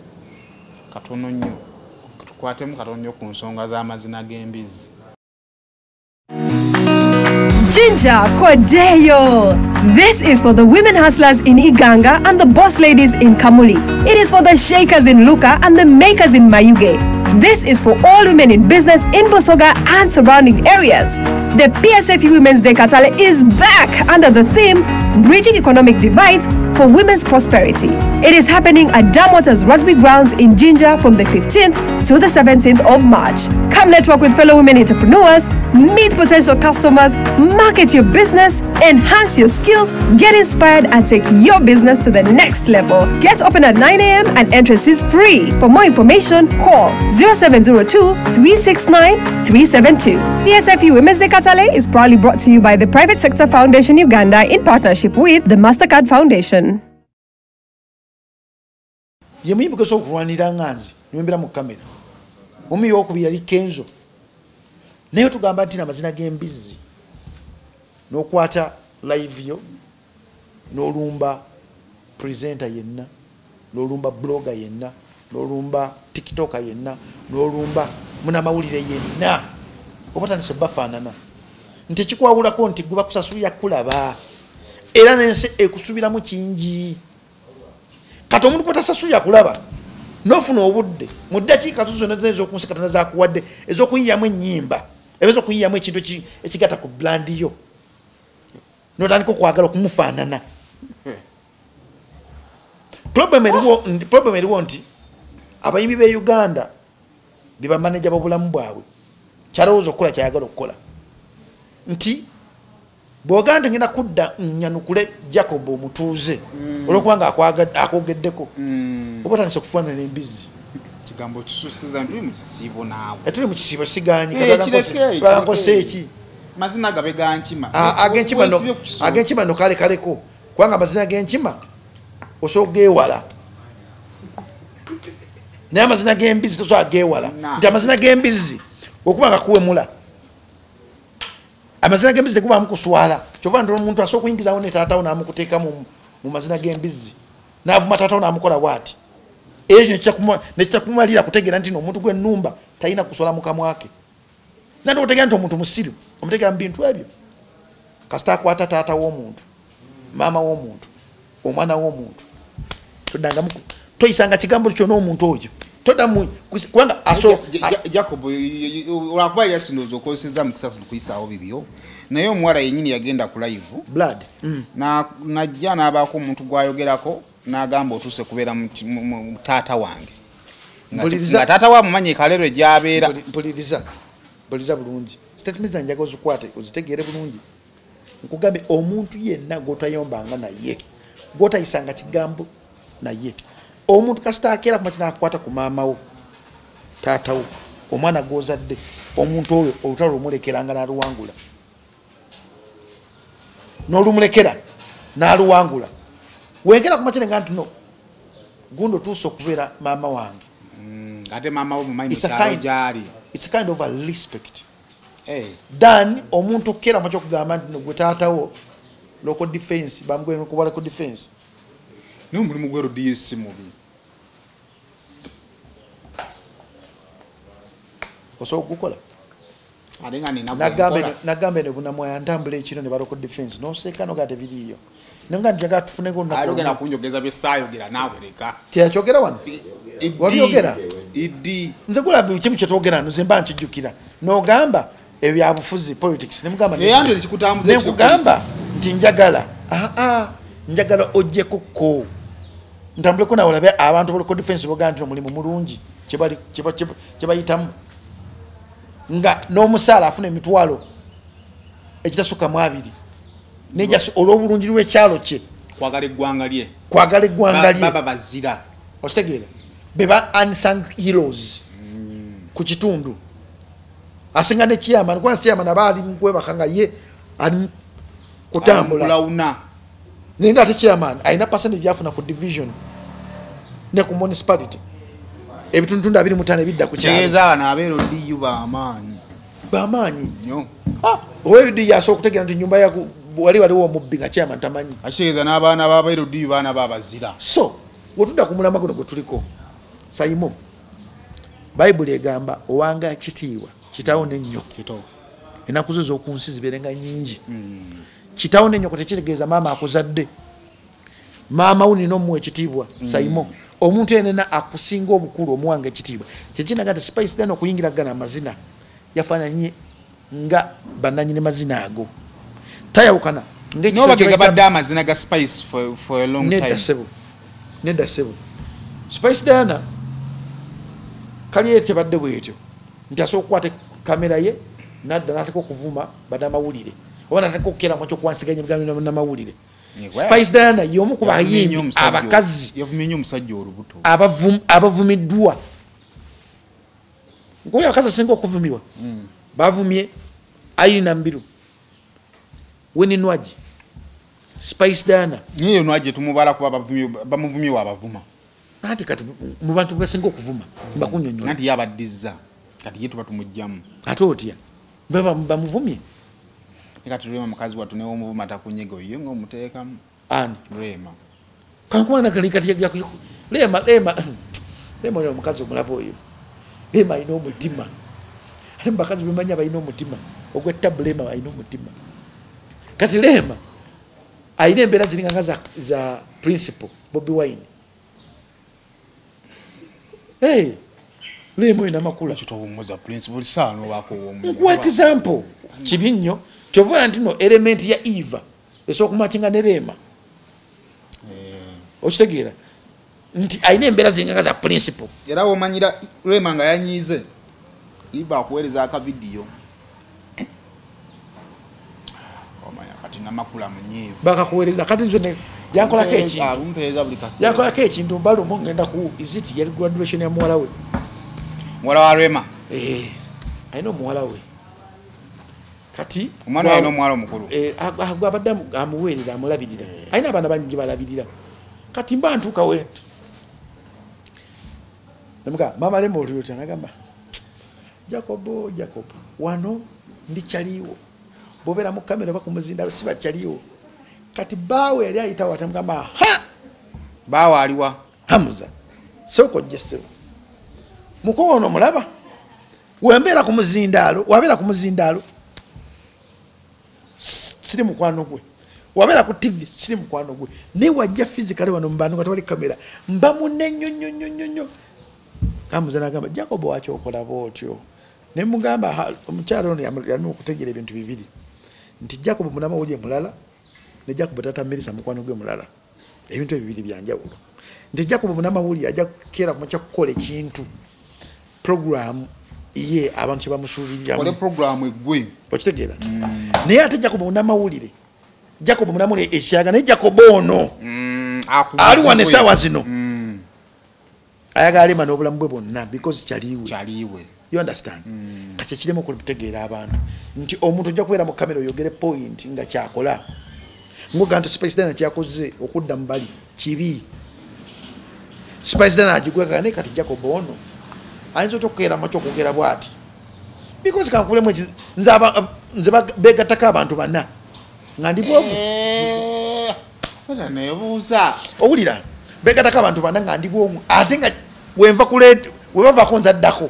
katono nnyo tukwatemu katono nnyo ku nsonga z'amazina g'embizzi Ginger Cordeyo. This is for the women hustlers in Iganga and the boss ladies in Kamuli. It is for the shakers in Luka and the makers in Mayuge. This is for all women in business in Bosoga and surrounding areas. The PSFU Women's Day Katale is back under the theme Bridging Economic Divides for Women's Prosperity. It is happening at Damwaters Rugby Grounds in Ginger from the 15th to the 17th of March. Come network with fellow women entrepreneurs, meet potential customers, market your business, enhance your skills, get inspired and take your business to the next level. Get open at 9 a.m. and entrance is free. For more information, call 0702 369 372. PSFU Women's Day Katale is proudly brought to you by the Private Sector Foundation Uganda in partnership with the MasterCard Foundation. Yemuyimbi kweso okulwanira nganzi niwembera mu kamera omuyi wokubiri ali Kenzo naye tugamba nti amazina g'embizzi n'okwata live yo n'olumba presenter yenna n'olumba blogger yenna n'olumba tiktoker yenna n'olumba munamawulire yenna obatandise bafaanana nti kikwawulako nti gwe bakusasulira kulaba era n'ensi ekusubiramu kingi kati omuntu kwatasasulira kulaba nofuna obudde mu ddakiika zozona ez'okunsi Katonda zakuwadde ez'okuyiyyamu ennyimba ez'okuyiyyamu ekintu ekigata ku blandi yo n'otandika okwagala okumufaanana problem eriwo nti abayimbi b'e Uganda be bamaneja b'obulamu bwabwe kyalowooza okukola kyayagala okukola nti bw'oganda ngenda kudda nyanukule Jacob omutuuze olwokubanga akwogeddeko oba otandise okufaanana n'embizzi kigambo kisusiza ntuli mu kisiibo naawe tuli mu kisiibo siganyi kagankose eki mazina gabe gankima ag'enkima no kalekaleko kubanga amazina g'enkima osobola geewala naye amazina g'embizzi tosobola geewala nti amazina g'embizzi okubanga kuwemula amazina g'embizzi tekubaamu kuswala kyova nti omuntu asobola okuyingizawo ne taatawo n'amukuteeka mu mazina g'embizzi n'avuma taatawo n'amukola bw'ati ekyo nekitakumalira kutegeera nti omuntu gw'ennumba talina kuswala mu kamwake nandi otegeera nti omuntu musiru omutegeera mu bintu ebyo kasita akwata taata w'omuntu maama w'omuntu omwana w'omuntu toddangamu toyisanga kigambo kyonna omuntu oyo toddamu kubanga Jacob olwakuba yasinooza okozeseza mu kisatu kuyisaawo bibyo naye omuwala yennyini yagenda ku live blood najja n'abaako omuntu gwayogerako n'agamba otuuse kubeera mu taata wange Mpuliriza. nga taata wa mumanyi ekalero egyabeera mpuliriza bulungi statement zange njaga ozikwate ozitegeere bulungi nkugambe omuntu yenna gwotayombanga naye gwotayisanga kigambo naye omuntu kasita akeera kumaki nakwata ku maama wo taata wo omwana gwozadde omuntu oyo olutalo lumulekeranga n'aluwangula n'olumulekera n'aluwangula wengera kumaki nenga nti no gundo tuuse okubeera maama wange ate maama wo mumanyi mukyalo gyali it's a kind of a respect dan omuntu okukera mu kyokugamba nti gwe taatawo local defense bamugwera kuba local defense no mulimu gwero DS mubi osobola okukola alenga nina nagambe ne bunamwaya ntambula ekiro ne ba local defense noseeka noga tebiriyo nenga njaga tufuneko alogera kunjogeza byesayogera nawe leka tiyakyogera wano wabyogera idi nze kulaba ekimu kyetwogera nze mba nkijjukira nogamba ebyabufuzi politics nekugamba nti njagala njagala ojjekoko ntambuleko nawe olabe abantu ba local defense bogaa nti omulimu mulungi kyebayitamu nga n'omusaala afuna emitwalo ekitasukka mu 2 nejasi olw'obulungi lw'ekyalo kye kwagala eggwanga lye baba bazira okitegeera beba unsung heroes ku kitundu asinga ne chairman kwa chairman abali mkwebaka nga ye ali kutambula ninga ate chairman aina percentage yafuna ku division ne ku municipality ebitundu 25 bidda ku chairman cheza na abero diyu bamanyi nyo owe di yaso kutegera nti nyumba ya wali wo mubbi nga chairman tamanyi acheza n'abaana babero diyu bana babazira so wotunda kumulama guno gwetuliko sayimo Bible egamba owanga kitiibwa kitawo n'ennyo enaku zo z'okunsi zibeerenga nyingi kitawo n'ennyo tekitegeeza maama akuzadde maama wo nina omuwa ekitiibwa sayimo omuntu yenena akusinga obukulu omuwanga ekitiibwa kyekinaga nti Spice Dano okuyingira gana amazina yafaananye nga bannanyini mazina ago tayawukana ng'ekigabadde amazina ga Spice for a long time nedda sebo Spice Dano kali etebadde bwetyo nti asobola okukwata kamera ye nadda n'ateka okuvuma bannamawulire oba n'ateka okukera mu kyokwansiganya ebigambo bannamawulire Spice Dano y'omu ku bayimbi abakazi yavumye omusajja olubuto abavumiddwa nkoli abakazi asinga okuvumirwa bavumye Aina Mbiru Winnie Nwagi Spice Dano niyo Nwagi tumubala kuba bamuvumye wabavuma nati kati mu bantu basinga okuvuma mbakunyonyo nati yabaddiza kati yetu batumujjamu ate otya bamuvumye kati Rema mukazi watu newo muvuma atakunyego iyo ngo muteekamu ani Rema kankuba nakali kati yakyo Rema oyo mukazi omulabo oyo Rema ino omutima ate mbakazi bemanya bayina omutima ogwetta Rema ayina omutima kati Rema ayina embeera ziringa za principal Bobi Wine Rema ina makula kitowumuza principal sano wako womu kwa example kibinyo kyovula ntino element ya Eva esokumakinga ne Rema okitegeera nti ayina embeera ziringa za principal era omanyira Rema nga yanyize Eva akuweereza aka video omanya kati namakula munyeevu bakakuweereza kati nzo ne jankolako ekintu abumpeeza buli kasi jankolako ekintu mbalo mugenda ku iziti yali graduation ya muwala we muwala wa Rema ayina omuwala we kati omwana ayina omuwala omukulu abadde amuweerera amulabirira ayina abaana bangi balabirira kati mba ntuuka we namuga mama Rema oluyota nagamba Jacob wano ndikyaliwo bobera mu kamera bakumuzindalo siba kyaliwo kati bawe yali ayita watamugamba bawe aliwa Hamza soko jesse muko ono mulaba wembera ku muzindalo wabera ku muzindalo siri mukwano gwe wabera ku TV siri mukwano gwe ne wajja physically wano mbanu katwali kamera mba munenyo Hamza nagamba Jacob wacho okola botyo ne mugamba omukyalo ono yalimu okutegera ebintu bibiri nti Jacob munama wuli mulala ne Jacob tata Melissa mukwano gwe mulala ebintu ebibiri byanjawulo nti Jacob Munamawulire ajja kukeera kumakya kukola ekintu program iye abantu kyebamusuubiriramu ole program egwe okitegeera naye ate Jacob Munamawulire ekyaga naye Jacob ono ali wane essaawa zino ayagala alema n'obulamu bwe bwonna because kyaliwe you understand kati ekiremu okutegeera abantu nti omuntu ojja kubeera mu kamera oyogere point nga kyakola ngoga nti Spice Dana kyakoze okudda mu bali kibi Spice Dana agigweka ne kati Jacob ono ayinza okukeera mu kyokugera bwati because kankulemu nze begatako abantu banna nga ndi bwogu nebuuza owulira begatako abantu banna nga ndi bwogu ate nga webavaako nzaddako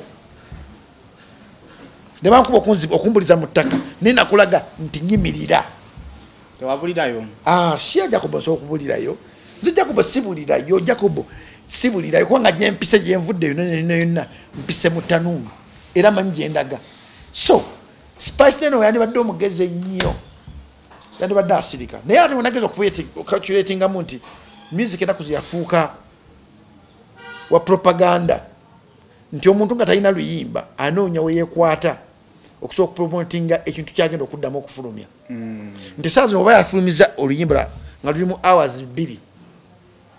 ne bankuba okumbuliza mu ttaka ninakulaga nti nyimirira tewabulirayo siya Jacob nsobola okubulirayo nze Jacob sibulirayo Jacob sibulirayo kubanga gyempise gyenvudde yonna mpise mu tanuulu era manyi gyendaga so Spice Dana yandibadde omugezi ennyo yandibadde asirika naye ate wenageza okukaculatingamu nti music enaku yafuuka wa propaganda nti omuntu nga talina luyimba anoonya weyekwata okusobola okupromotinga ekintu kyagenda okuddamu okufulumya nti saa zino oba yafulumiza oluyimba nga luli mu hours 2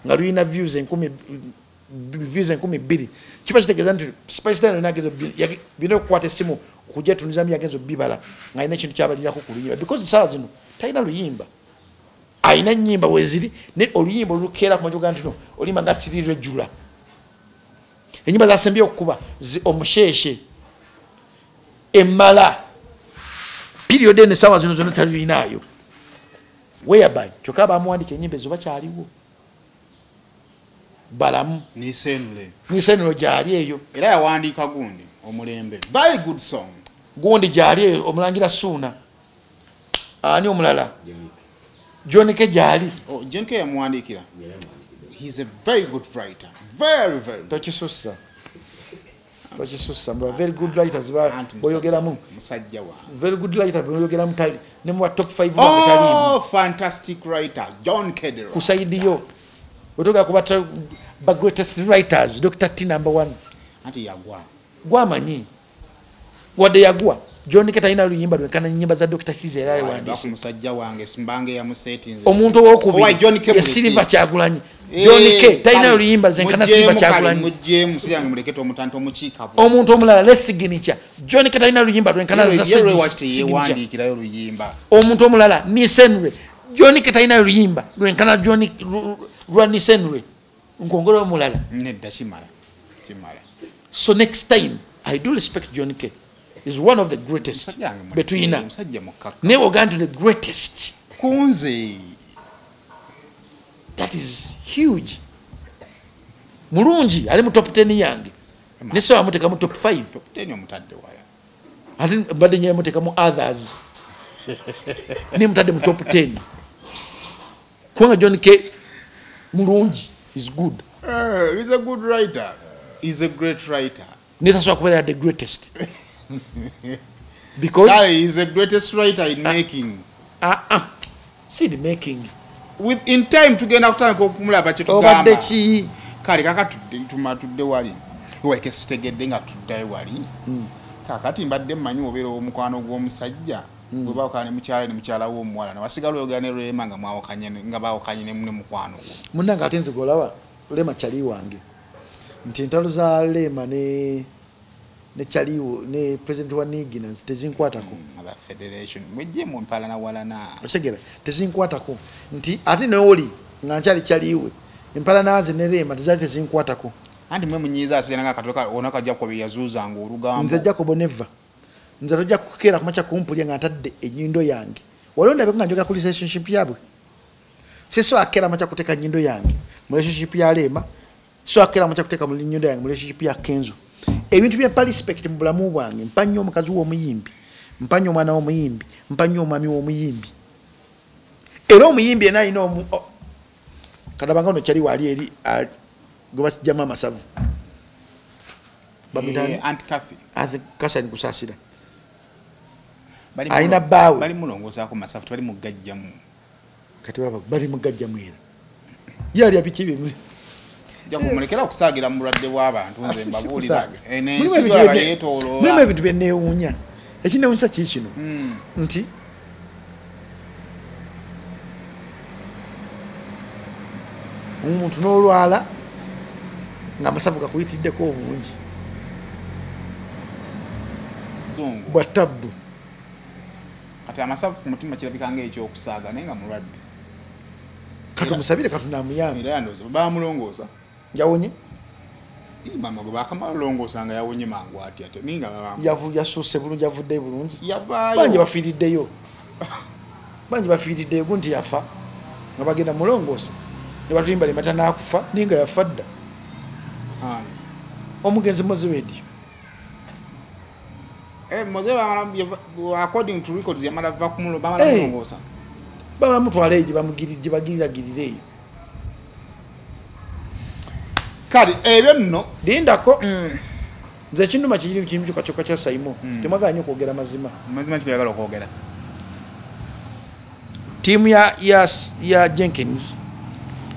nga lulina views 2,000 kiba kitegeeza nti Spice Dana bina okukwata essimu okujja etunizamu yagenza obbibala nga alina ekintu kyabalirako ku luyimba because saa zino talina luyimba alina nnyimba weziri ne oluyimba olukeera ku majoga nti no oluyimba nga Cyril Ejjula enyimba zasembye okukuba omusheshe emmala period ene sawa zino zonna talinayo whereby kyokka bamuwandika enyimba ezo bakyaliwo balamu nisenule gyali eyo era yawandiika gundi omulembe very good song gundi gyali eyo omulangira Suuna ani omulala John K gyali John K yamuwandiikira he's a very good writer very tokisussa mba very good writers boyogeramu musajja wa very good writer boyogeramu ne mu top 5 fantastic writer John Kedera kusaidiyo otoga kuba ba greatest writers Dr. T number 1 ati yagwa gwamanyi wadde yagwa John K talina luyimba lwenkana nyimba za Dr. Kize era wandisi musajja wange simbange ya musetinze omuntu owokubiri ya Silver Kyagulanyi John K talina luyimba zenkana Silver Kyagulanyi mujje musiyange mulekete omutanto omukiika omuntu omulala lesiginicha John K talina luyimba lwenkana za yewandikirayo luyimba omuntu omulala Nisenre John K talina luyimba lwenkana John lwa Nisenre nkongolo omulala nedda kimala so next time I do respect John K is one of the greatest between never gone to the greatest kunze that is huge mulungi ali mu top 10 yange neso amuteka mu top 5 top 10 omutadde wala ali bade nye muteka mu others ni mutadde mu top 10 kwa John K mulungi is good he's a good writer he's a great writer nita so akubera the greatest because he is the greatest writer in making see the making in time tugenda kutandika okumulaba kye tugamba obadde ki kale kaka tumatudde wali weke sitegedde nga tuddayo wali kakati mbadde mmanyi obeera omukwano gw'omusajja bwe baawukana ne mukyala w'omuwala ne wasigala oyogera ne Lema nga baawukanye ne mukwano gwo munnange ate nze golaba Lema kyali wange nti entalo za Lema ne chaliwo ne president wa Nigina tezinkwatako aba federation mujje mu mpala na walana osegera tezinkwatako nti ate ne oli nga nkyali chaliwe empala naze ne Lema tezinkwatako andi mwe munyiza asigana nga katoka onaka jja kwa yazuza ngo olugambo nze Jacob neva nze tojja kukera kumacha kumpulya nga atadde enyindo yange walonda be kunganjoga ku relationship yabwe siso akera macha kuteka nyindo yange mu relationship ya Lema so akera macha kuteka mu nyindo yange mu relationship ya Kenzo ebintu bya respect mu bulamu bwange mpanyo omukazi w'omuyimbi mpanyo omwana w'omuyimbi mpanyo omwami w'omuyimbi era omuyimbi ena alina kadabanga ono kyali wali eri goba kijama masavu bamitani Aunt Kathy kasani kusasira bali aina bawe bali mulongoza ko masafu bali mugajjamu kati baba bali mugajjamu era yali abiki bimwe jakumulekera okusagira mulwadde w'abantu nze mbabuulira mulimu ebintu byenneewuunya ekinewuunyisa kiri kino nti omuntu n'olwala ng'amasavu gakuyitiddeko obungi bwattabbu kati amasavu ku mutima kirabikanga ekyokusaaga naye nga mulwadde katumusabire katunamuyambe era ndoza bamulongoosa yawonye mama gwe bakamala olongoosa nga yawonye mangu ati ate ninga yasuuse bulungi avuddeyo bulungi yavaayo bangi bafiiriddeyo gunti yafa nga bagenda mulongoosa ne batulimba limata n'akufa ninga yafa dda omugenzi mozewedi according to records yamala va kumulo bamala mulongoosa bamala mutwala eyo gye bagiragirira eyo kale ebyo nno lindako nze ekinuma kiri kimu kyokka kya Saimo temwagala nnyo okwogera mazima kikuyagala okwogera tiimu ya Jenkins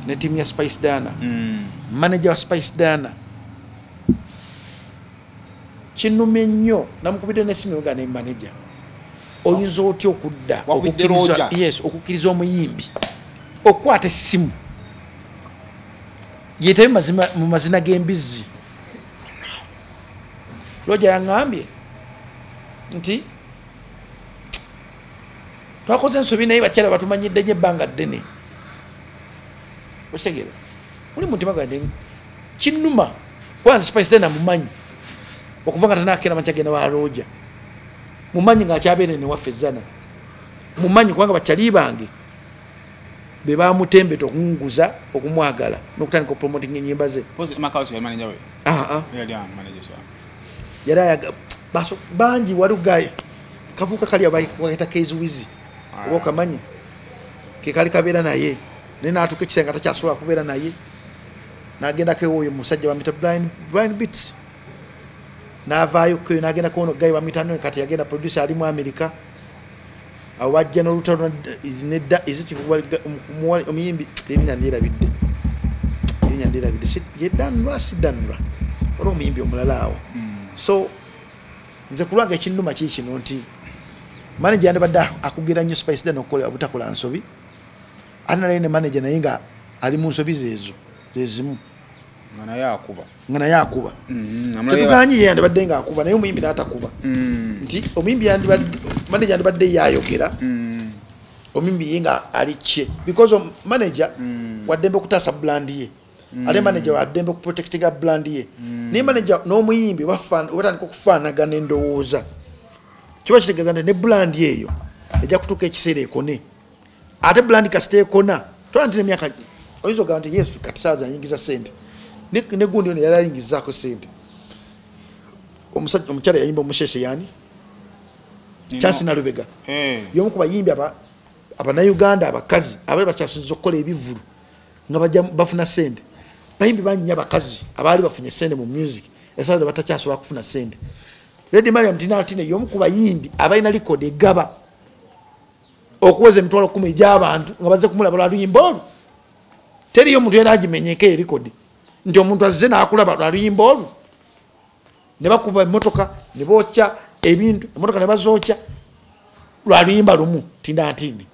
ne tiimu ya Spice Dana manager wa Spice Dana kinumye nnyo namukubidde n'essimu yoga ne manager oyinza otya okudda okukkiriza omuyimbi okukwata essimu yetabe mu mazina g'embizzi Roja yaŋŋambye nti twakoze ensobi naye bakyala batumanyidde nnyo ebbanga ddene okitegera muli mutima gwange kinnuma kwanza Spice Dana mumanyi okuva nga tanakeera manyi agenda wa Roja mumanyi ng'akyabeere ne waffe Zana mumanyi kubanga bakyali bange be bamutembeta okunguza okumwagala n'okutandika promoting ennyimba ze yali bangi wali gaye kavuuka kali wageta kezuwizi oba okamanyi ke kali kabeera naye naye n'atuuka ekiseera nga takyasobola kubeera naye n'agendako oyo musajja bamita Brian Beats n'avaayo kyo n'agenda kuono gaye bamita none kati yagenda producer ali mu America awo wajja n'olutalo nedda omuyimbi erinnya ndyerabidde yedanra sidanra wali omuyimbi omulala awo so nze kulwanga ekinnuma kiri kino nti manager yandibadde akugira nnyo Spice Dana okukola obutakola nsobi ate nalayo ne manager naye nga ali mu nsobi zezimu nga naye akuba tetuganye ye yandibadde nga akuba naye omuyimbi n'atakuba nti omuyimbi manager yandibadde yayogera omuyimbi ye nga ali kye because manager waddembe okutaasa brand ye ate manager waddembe okuprotectinga brand ye naye manager n'omuyimbi batandika okufaanagana endowooza kiba kitegeeza nti ne brand eyo ejja kutuuka ekiseera ekone ate brand kasita ekona twanti nemyaka oyinza ogamba nti yesu kati saawa zanyingiza sente ne gundi ono yali alingizaako sente omukyala yayimba omusheshe yani Chance na Lubega yomu ku bayimbi abanauganda abakazi abali bakyasinza okukola ebivulu nga bajja bafuna sente bayimbi bannya abakazi abali bafunye sente mu music esaza batakyasobola kufuna sente Lady Mariam Tinatine yomu ku bayimbi abalina record egaba okuweza emitwalo 10 egy'abantu nga bazze kumulaba lwa luyimba olwo teriyo omuntu yali agimenyeko record nti omuntu azze n'akulaba lwa luyimba olwo ne bakuba emmotoka ne bookya ebintu emmotoka ne bazookya lwa luyimba lumu Tinatine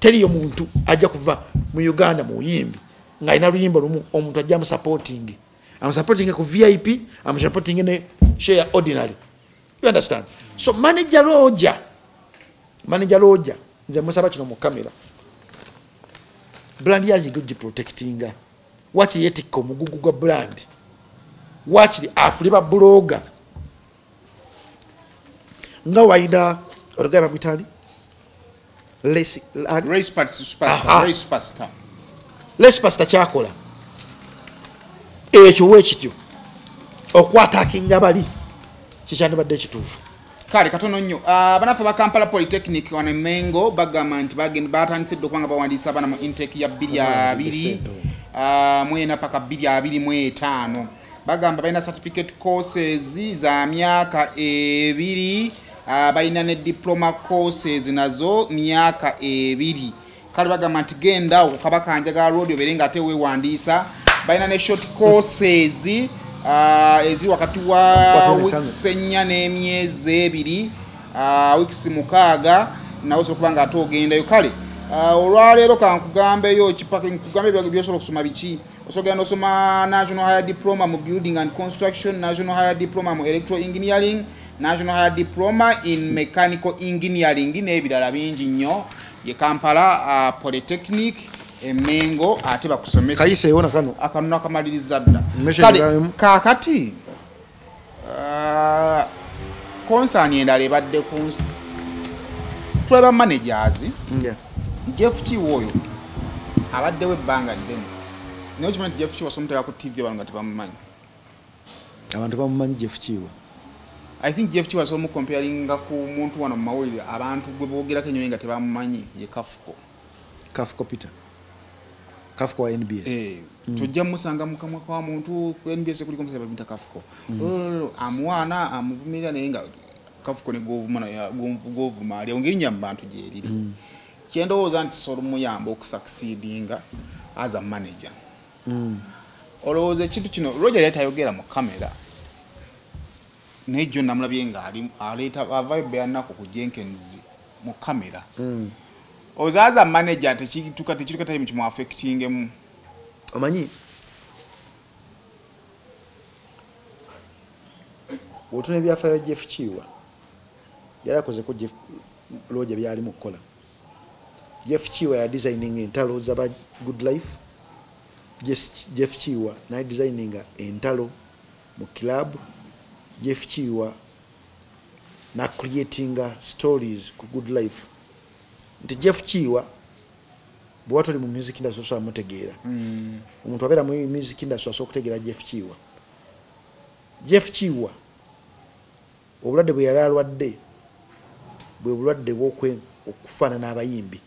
teriyo muntu ajja kuva mu Uganda mu yimbi nga ina luyimba lumu omuntu ajja mu supporting ku VIP supporting ne share ordinary. You understand? So manager Roja nze musaba kino mu kamera brand yaje gujji protectinga wachi yetika omugugu gwa brand wachi afliba blogger nga waida orugaba bitali race pastor chakola ekyo wekityo okwatakinga bali kikyandibadde ekituufu kale katono nnyo banafu ba Kampala Polytechnic wane Mengo bagamba nti batandise okubanga bawandiisa abana mu intake ya 22 mwena paka 2025 bagamba balina certificate courses za myaka 2 balina ne diploma courses nazo myaka 2 kale bagamba nti genda okukabakanja road obere nga ate weewandiisa balina ne short courses eziri wakati wa weeks 4 n'emyezi 2 weeks 6 nawe osobola nga ate ogendayo kale olwaleero kankugambeyo kugambe byosobola okusoma biki osobola n'osoma national higher diploma mu building and construction, national higher diploma mu electrical engineering, national higher diploma in mechanical engineering n'ebirala bingi nnyo ye Kampala Polytechnic Emengo ate bakusomesa kayise yona kano akanuna kamaliriza dda kale kakati concern endala ebadde ku tulaba managers Jeff Chiwoyo abaddewo ebbanga ddene naye kimanyi Jeff Chiwa somutera ku TV abantu nga tebamumanyi abantu bamumanyi Jeff Chiwa I think Jeff Chiwa somu comparing ku muntu wano mu mawulire abantu gwe boogerako ennyo nga tebamumanyi ye Kafuko Peter Kafuko wa NBS tujja musanga mukamwa kwa muntu ku NBS kuliko musaba binta Kafuko amwana amuvumirira naye nga Kafuko ne govuma ali ongerinya mu bantu gye eriri kyendowooza nti solo muyamba okusucceedinga as a manager olowooza ekintu kino Roger yatayogera mu kamera naye John namulabye nga aleeta vibe yanako ku Jenkins mu kamera ozaza manager tekituka time kimu affectingemu omanyi otune byafaayo Jeff Chiwa yarakoze ko Jeff Roger byali mukola Jeff Chiwa ya designing entalo za ba Good Life Jeff Chiwa na designing entalo mu club Jeff Chiwa na creating stories ku Good Life nti Jeff Chiwa bwatoli mu music industry so amutegeera omuntu abera mu music industry so kutegeera Jeff Chiwa obulwadde bwe yalalwadde bwe bulwadde bw'okwe okufana n'abayimbi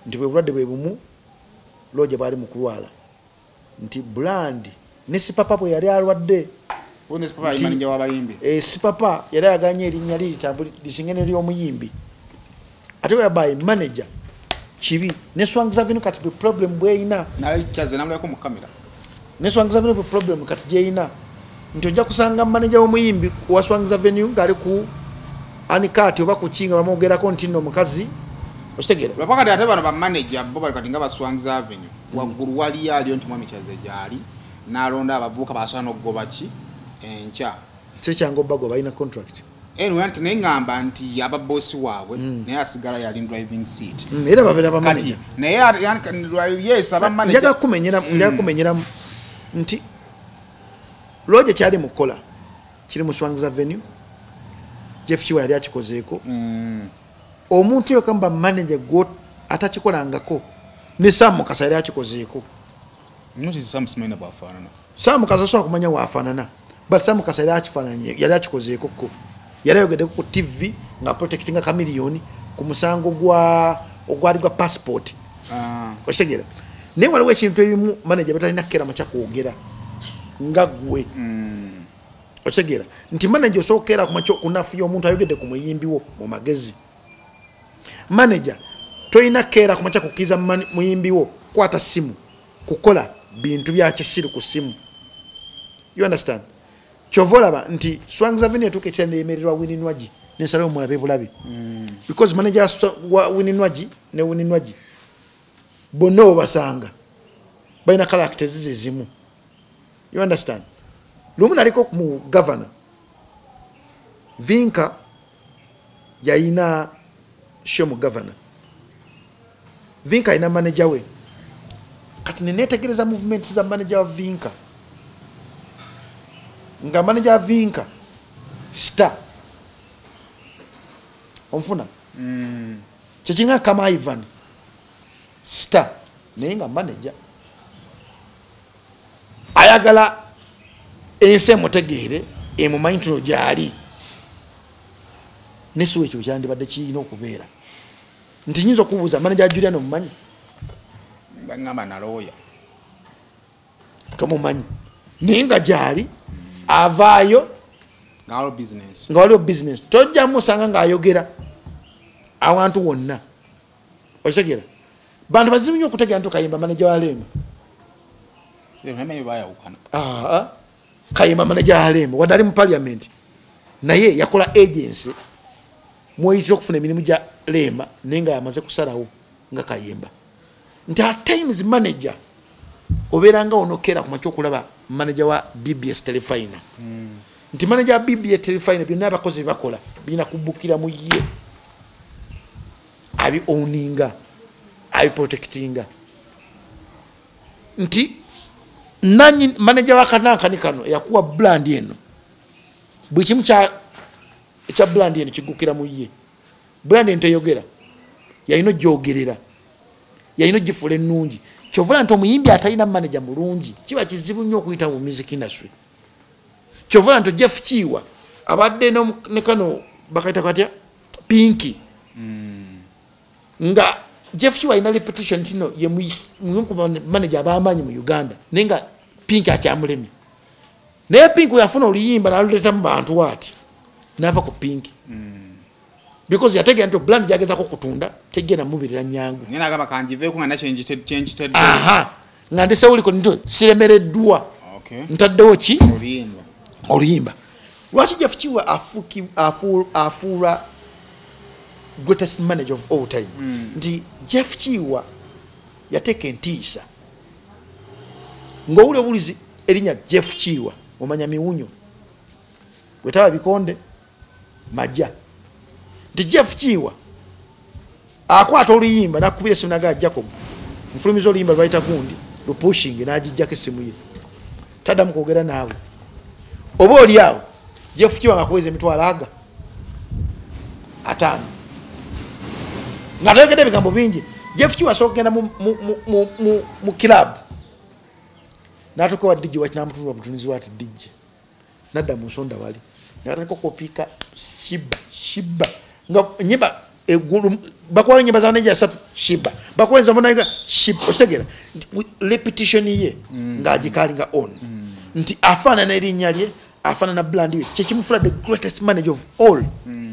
nti bwe bulwadde bwe bumu Roger bali mu kulwala nti brand ne sipapa bwe yali alwadde one sipapa imanja w'abayimbi sipapa yali aganye erinnya litambuli lisingene ly'omuyimbi ate we by manager chibi ne Swangs Avenue kati be problem bwe ina na chaze namula ko mu kamera ne Swangs Avenue be problem kati je ina nti ojja kusanga manager w'omuyimbi wa Swangs Avenue ngali ku anikati oba kuchinga bamogerako nti nno mukazi okitegera lwapakati ate bano ba manager bo bali kati nga ba Swangs Avenue waggulu wali ali nti mwami chaze jali nalonda abavuka basana okugoba ki encha secyango bago balina contract anyway nengamba nti aba boss waabwe naye asigala yali driving seat era babera ba manager naye yes aba manager yaga kumenyera nti Roger kyali mukola kiri mu Swangs Avenue Jeff Chiwa yali akikozeeko omuntu yo kamba manager go atakikolangako ne Sam Mukasa yali akikozeeko noti Sam Smena bafanana Sam Mukasa so akumanya wafanana but Sam Mukasa yali akifananye yali akikozeeko ko yali yogedde ku TV nga protectinga kamiliyoni ku musango ogwali gwa passport okitegera naye waliwo ekintu ebimu manager batalina kera macha kwogera nga gwe okitegera nti manager osokera ku macho kunafu y'omuntu ayogedde ku muyimbi wo mu magezi manager toyina kera ku macha kukiza muyimbi wo kwata simu kukola bintu bya kisiru ku simu you understand chovolaba nti Swangs Avenue tuke cyane yemererwa Wininwaji nesalo mu labe bulabi because manager wa Wininwaji ne Wininwaji bono basanga baina characters zizimu you understand lumuna liko mu governor Vinka yaina shomu governor Vinka ina manager we kati netegereza movement za manager wa Vinka nga manager Vinka star onfuna chechinga kama Ivan star nenga manager ayagala ense mutegere emu mindro jali nesu echo cyandi badde kino kubeera nti nyinzo kubuza manager Julian omumanyi ngamba na lawyer kama mumanyi nenga jali avayo nga waliwo business tojja musanga nga ayogera awantu wonna Oshagera. Bantu bazibu nnyo okutegera nti Kayimba manager wa Lemba. Kayimba manager wa Lemba wadali mu parliament. Naye yakola agency mwoyitira okufuna emirimu gya Lemba nenga yamaze kusalawo nga Kayimba. Nti at times manager oberanga onokera ku macho kulaba manager wa BBS Telefina. Nti manager wa BBS Telefina byonna abakozi bakola bina kubukira mu ye. Abi owninga, abi protectinga. Nti nani manager wa kanaka ni kano yakuwa brand yeno. Bwichimu cha brand yeno kigukira mu ye. Brand ente yogera. Yaino jogerera. Yaino jifule nungi. Chovula nto muyimbi atayina manager mulungi. Kiba kizibu nnyo okuyita mu music industry. Chovula nto Jeff Chiwa abadde no nekano bakaita katya Pinky. Nga Jeff Chiwa ina repetition tino ye muyimku manager abamanyi mu Uganda. Nenga Pinky akyamulemi. Naye Pinky yafuna oluyimba naluleta mu bantu wati. Nava ku Pinky. Because yategera nto brand jageza ko kutunda tegena mubirira nyangu. Ngena agamba kanjive ku ngana change ted. Aha. Ngande sewuliko nto siremereddwa. Okay. Ntaddewo ki? Oluyimba. Lwaki Jeff Chiwa afuula greatest manager of all time. Ndi Jeff Chiwa yateka entiisa. Ngowule bulizi erinya Jeff Chiwa omanya miwunyo. Wetaba bikonde majja. Ndi Jeff Chiwa akwata oluyimba nakubira simu naga Jacob. Mfulumizo oluyimba lwaita kundi lupushing najijjako simu ye. Tadamu kwogera naawe. Oba oli awo Jeff Chiwa ngakuweza emitwalo aga 5. Ngategede bigambo bingi. Jeff Chiwa sokugenda mu club. Natuko wa DJ wa kinamutulu wa mutunizi wa DJ. Nadda mu nsonda wali. Natako kopika shiba. Nga nyimba bakwa nyimba za neja 3 shiba. Bakwa nza mbona shiba. Otegera repetition ye nga ajikali nga on. Nti afana na erinnya lye afana na brand ye. Kyekimufula the greatest manager of all.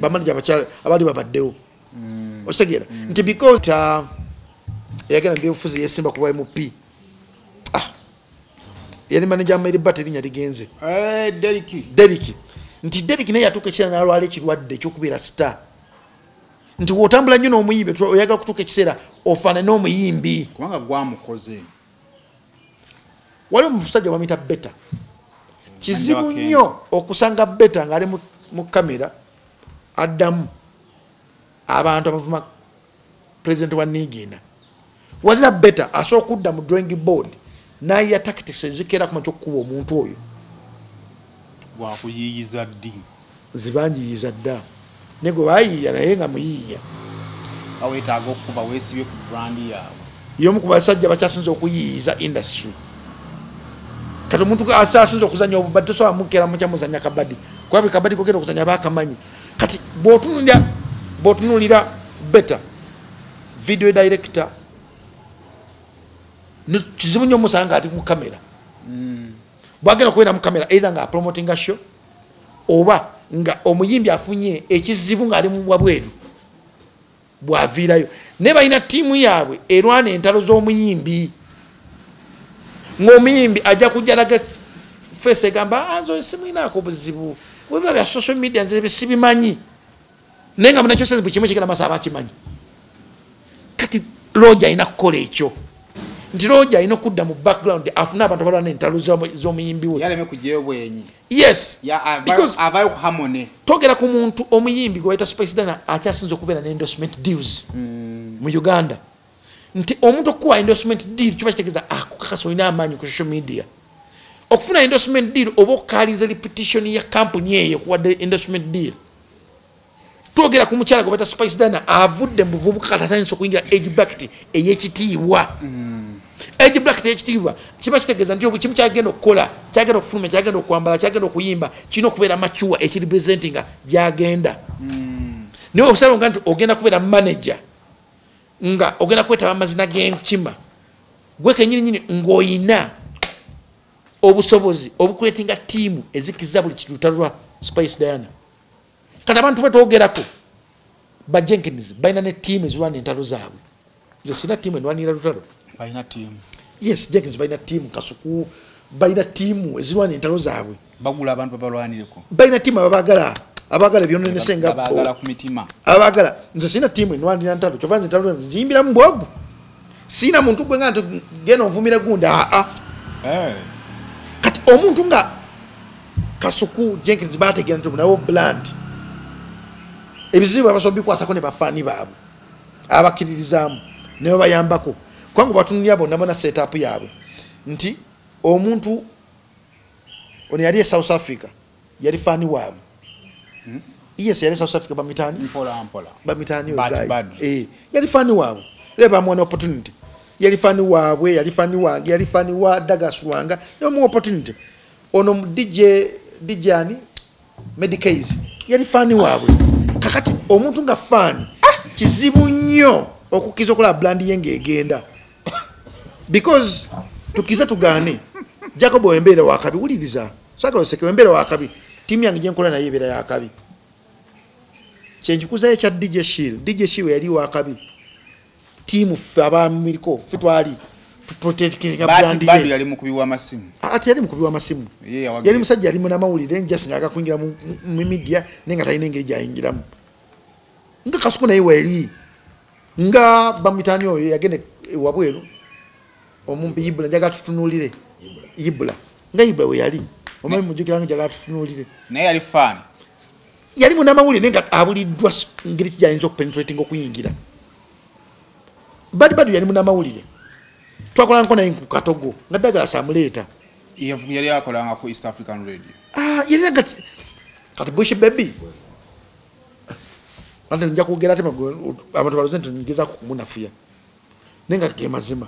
Ba manager abachale abali babaddewo. Otegera nti because yagana byofuzi yesimba kuba MP. Yali manager amiri battery nya ligenze. Deriki. Nti Deriki naye yatuka ekira nalwala ekirwadde ekyokubeera star. Nti wotambula nnyo n'omuyimbi oyagala kutuka ekiseera ofana n'omuyimbi. Kubanga gwamukoze. Wali omusajja bamuyita Beta. Kizibu nnyo okusanga Beta ng'ali mu kamera addamu abantu abavuma president wa Nigina. Wazira Beta asobola okudda mu drawing board naye tactics ezikera ku makyokkuba omuntu oyo. Wakuyiyiza ddi. Zibanjiyiza dda. Nego bayiya naye nga muyiya. Awetaaga okuba weesibye ku brand yaabwe. Yomu ku basajja bakyasinza okuyiyiza industry. Kati omuntu asinza okuzanya obubadde tosobola mukera mukya muzanya kabadi. Kuba kabadi kogenda okuzanya bakamanyi. Kati bw'otunuulira Beta video director kizibu nnyo musanga ati mu kamera. Bwagenda kubeera mu kamera either nga promoting a show oba nga omuyimbi afunye ekizibu nga ali mu wabweru bwaviirayo. Ne balina ttiimu yaabwe erwana entalo z'omuyimbi. Ng'omuyimbi ajja kujja laga face egamba nzo simulinaako buzibu. Weba bya social media nze sibimanyi. Naye nga munakyo seze buli kimu kigenda maaso abakimanyi. Kati Roger alina kukola ekyo. Nti Roger alina okudda mu background afuna abantu abalwana entalo z'omuyimbi we. Yaleme kujeyo bwenyi. Yes. Because avayo ku harmony. Togera ku muntu omuyimbi gwe bayita Spice Dana akyasinza okubeera ne endorsement deals mu Uganda. Nti omuntu okuwa endorsement deal kiba kitegeeza akukakasa olina amaanyi ku social media. Okufuna endorsement deal oba okukaliza repetition ya company eyo kuwadde endorsement deal. Togera ku mukyala gwe bayita Spice Dana avudde mu buvubuka katatandisa okuyingira age bracket ey'ekitiibwa. Age bracket ey'ekitiibwa kiba kitegeeza nti obukimu kyagenda okukola kyagenda okufuluma kyagenda okwambala kyagenda okuyimba kirina okubeera mature ekiripresentinga gyagenda. Niwe okusalawo nti ogenda kubeera manager nga ogenda kwetaba amazina g'enkima gwe kenyini ng'oyina obusobozi obukuleetinga ttiimu ezikiza buli kirutalwa Spice Diana. Kati abantu betwogerako ba Jenkins balina ne ttiimu ezirwana entalo zaabwe. nze sina tiimu enwanira lutalo balina tiimu yes Jenkins balina tiimu Kasuku balina tiimu ezirwanira entalo zaabwe bagula abantu babalwanireko balina tiimu abagala byonenesenga bagala ku mitima abagala nze sina tiimu enwanira ntalo kyova nze entalo nziyimbira mu bwogu sina muntu gwe nga genda onvumira gunda kati omuntu nga Kasuku Jenkins bategera nti nabo bland ebizibu abasobikwasako ne bafaani baabwe abakiririzamu ne babayambako kwangu batunulya bonna bona setup yaabwe nti omuntu ono yali South Africa yali faani waabwe yes yali South Africa bamitani bamitani yali faani waabwe leba mu opportunity yali faani waabwe yali faani wange yali faani wa Douglas Lwanga no mu opportunity ono DJ ani Medicaze yali faani waabwe kakati omuntu nga faani kizibu nnyo okukiza okola brand yenge egenda because tukiza tugane Jacob Wembere wakabi uliriza saka oseke Wembere wakabi timu yange jenkola naye bera yakabi chenjikuza echa DJ Shield yali wakabi timu faba miriko fitwali to protect kinga brand bado yali mukubiwa masimu ati yali mukubiwa masimu yali musajja yali muna mawulire njasi ngaga kuingira mu media nenga tayine ngeri jayingiramu nga Kasuku naye wali nga bamitani oyo yagene wabweru omumbi Ibula njaga tutunulire Ibula nga Ibula we yali omwe mujukira nga njaga tutunulire naye yali fan yali muna mawulire nenga abuliddwa ngeri kijayinza okupenetrating okuyingira badi yali muna mawulire twakola nkona inku Katogo nga Douglas amuleta yali akola nga ku East African Radio yali nga kati Bush baby ande nja kugera tema abantu baloze ntigeza kumunafia nenga kemazima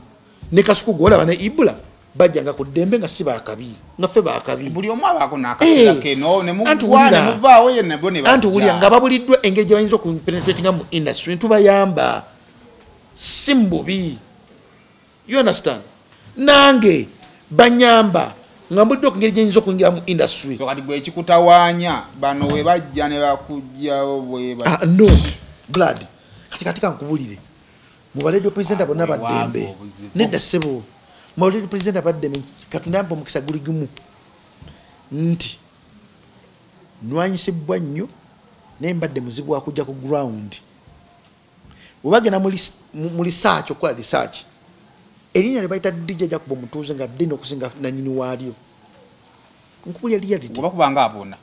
ne Kasuku gola bana Ibula bajanga ku dembe nga siba akabi nga fe ba akabi buli omwa bako nakasira keno ne mugwane muvaawo yene bone ba antu uli nga babuliddwa engeri bayinza ku penetrating mu industry ntubayamba simbubi you understand nange banyamba ngambudde okungeri nyinzo kuingira mu industry kati gwe kikutawanya bano we bajja ne bakujja we no blood katika nkubulire mu radio presenter bonna badembe nedda sebo mu radio presenter badembe katundampo mukisa guligimu nti nwanyisibwa nnyo nembadde muzibu akujja ku ground ubagena mu research okola research elinya libaita DJ Jacob Mutuuze nga dino okusinga na nyini walio nkubulya reality bakubanga abona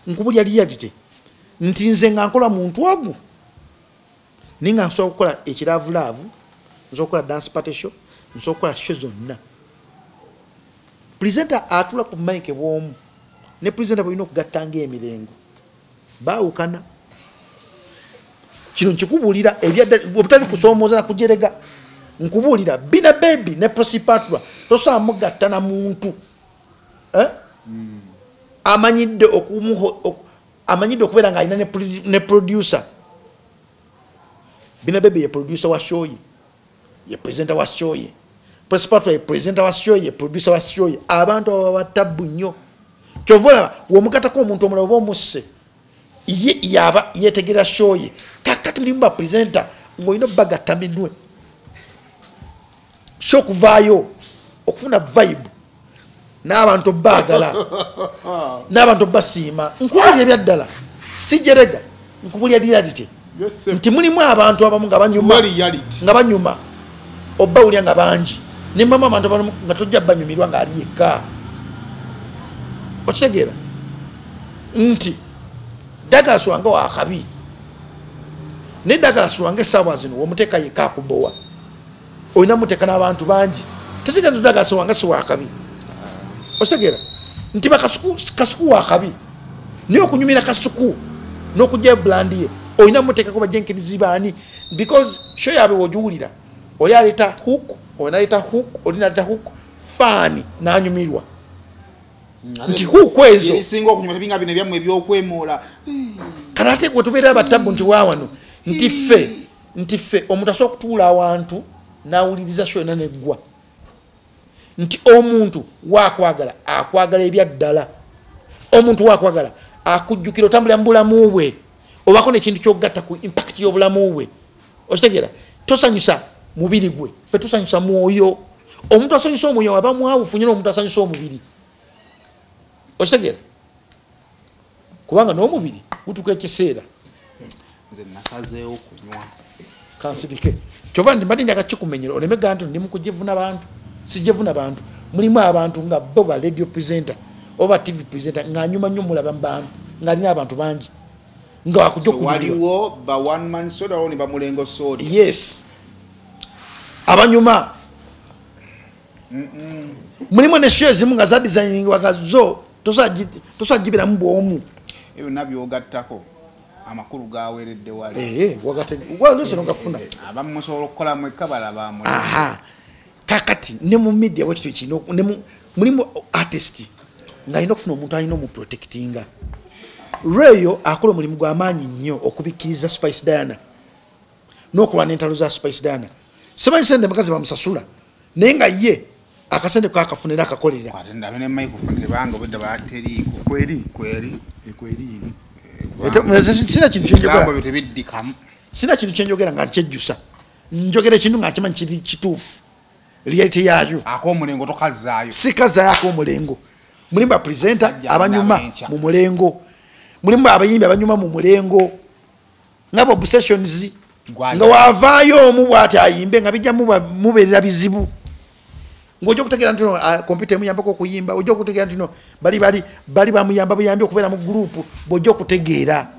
nkubulya reality nti nze nga nkola muntu ogu ninga nsobola okukola ekiravu nsobola okukola dance party show nsobola okukola show zonna presenter atula ku mic bwomu ne presenter bwino okugattanga emirengo baawukana kino nkikubulira obutali kusomooza na kujerega nkubulira bina baby ne prosipatwa tosa mugatta na muntu amanyidde okubeera nga alina ne producer bina baby ye producer wa show ye presenter wa show ye prosipatwa ye presenter wa show ye producer wa show ye abantu aba batabu nnyo kyovola womukatako omuntu omulala oba omusse yaba yetegera show ye kakati mulimba presenter ng'olina bagatta minwe show kuvaayo okufuna vibe n'abantu baagala n'abantu basiima nkubulira ebyaddala sijerega nkubulira reality nti mulimu abantu abamu nga banyuma obbawulya nga bangi nimbamu abantu abamu nga tojja banyumirwa ng'ali yekka okitegeera nti Douglas Lwanga wakabi ne Douglas Lwanga essaawa zino womuteeka yekka akubowa olina muteeka n'abantu bangi tesiga nti Douglas Lwanga si wakabi okitegeera nti Kasuku wakabi naye okunyumira Kasuku n'okujja brand ye olina muteekako bajenkirizi baani because show yaabwe wogiwulira oli aleeta hook olinaaleeta hook olinaleeta hook faani n'anyumirwa nti hook ezo ebisinga okunyuma tebinga bino ebyammwe ebyokwemuula kati ate gwe tubeera abatabu nti waawano nti ffe omuntu asobola okutuula awantu n'awuliriza show ena neggwa nti omuntu waakwagala akwagala ebyaddala omuntu waakwagala akujjukira otambulira mu bulamu bwe obako nekintu kyogatta ku impact y'obulamu bwe okitegeera tosanyusa mubiri gwe ffe tusanyusa mwoyo omuntu asanyusa omwoyo aba mwawufu nnyo n'omuntu asanyusa omubiri okitegera kubanga n'omubiri gutuka ekiseera nze nasazeewo kunywa kansirike kyova ndi mbadde njagala kikumenyera oleme gaa nti ndi mu kujevuna bantu sijevuna bantu mulimu abantu nga bo ba radio presenter oba tv presenter ng'anyuma nnyo mulaba mu bantu ng'alina abantu bangi nga wakujja waliwo ba one man soda olwo ne bamulengo soda yes abanyuma mulimu ne show ezimu nga za designing wagazo tosajibira mu bwomu ebyo nabyogattako amakulu gaweredde wali waliseno gafuna abamu musobola okukola mwekka balaba mu kakati ne mu media bwekityo kino mulimu artist nga alina okufuna omuntu alina omuprotectinga Rayo akola omulimu gw'amaanyi nnyo okubikkiriza Spice Diana n'okulwana entalo za Spice Diana simanyi sente makazi bamusasula naye nga ye akasente kakafunira akakolera ndabe ne microphone bange obudde bateriiko kweri sina kintu kyenjogera tebiddikamu sina kintu kyenjogera nga kyejjusa njogera ekintu nga nkimanyi kiri kituufu reality yayo ak'omulengo tokazaayo sikazaayo ak'omulengo mulimu bapresenter abanyuma mu mulengo mulimu abayimbi abanyuma mu mulengo nga bo obsessions nga wavaayo omu bw'ati ayimbe nga bijja mubeerera bizibu ng'ojja okutegeera nti kompyuta emuyambako okuyimba ojja okutegeera nti bali bamuyamba buyambi okubeera mu gurupu bw'ojja okutegeera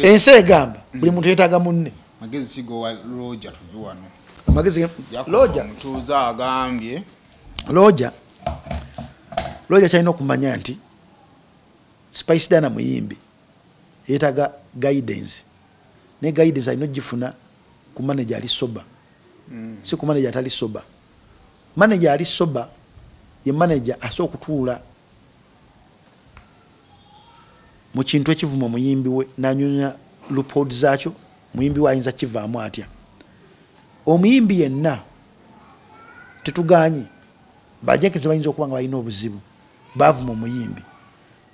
ensi egamba buli muntu yeetaaga munne magezi sigowa Roger tuve wano amagezi mutuuza agambye Roger kyalina okumanya nti Spice Diana muyimbi yeetaaga guidance ne guidance alina ogifuna ku manager ali soba si ku manager atali soba manager ali soba ye manager asobola okutuula mu kintu ekivuma omuyimbi we n'anyonya report zaakyo muyimbi we ayinza kivaamu atya omuyimbi yenna tetuganye ba Jenkins bayinza okuba nga balina obuzibu baavuma omuyimbi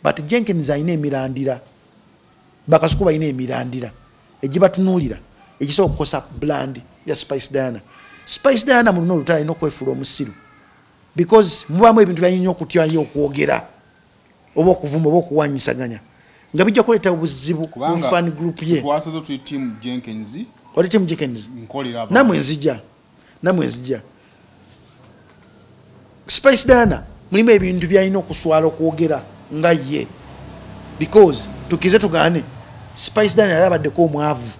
but Jenkins alina emirandira bakasuku balina emirandira egibatunuulira ekisobola okukosa brand ya Spice Diana. Spice Diana mu luno olutala alina okwefuula omusiru because mubaamu ebintu byanyinyi okutyayo okwogera oba okuvuma oba okuwanyisaganya nga bijja kuleeta obuzibu ku fan group ye twasazo tuli team Jenkins oli team Jenkins nkolera namwe nzija Spice Diana mulimu ebintu byalina okuswala okwogera nga ye because tukize tugane Spice Diana yalabaddeko omwavu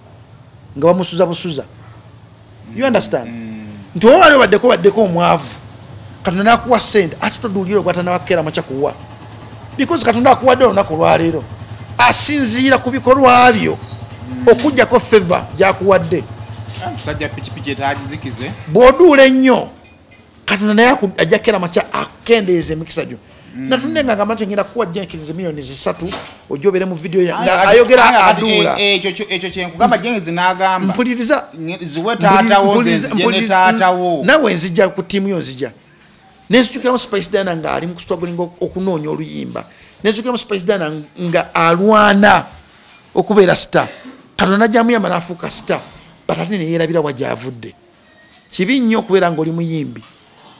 nga bamusuza busuza you understand nti wali baddeko omwavu Katonda nakuwa sente ate toduulira okwata nawakera macha kuwa because Katonda akuwadde olunaku lwaleero asinziira ku bikolwa byo okujjako favor gyakuwadde musajja pikipiki etagizikize bw'oduula ennyo Katonda naye ajja kera macha akendeeza emikisa gyo natundenga nga matu ngenda kuwa Jenkins milioni 3 ojobere mu video nga ayogera aduula ekyo kyenkugamba Jenkins n'agamba mpuliriza ziwe taatawo zenzije ne taatawo nawe nzija ku tiimu yo nzija nenzijukiramu Spice Diana nga ali mu struggling okunoonya oluyimba nenzijukiramu Spice Diana nga alwana okubeera star Katonda najjamuyamba n'afuuka star but ate ne yeerabira wajavudde kibi nnyo okubeera ng'oli muyimbi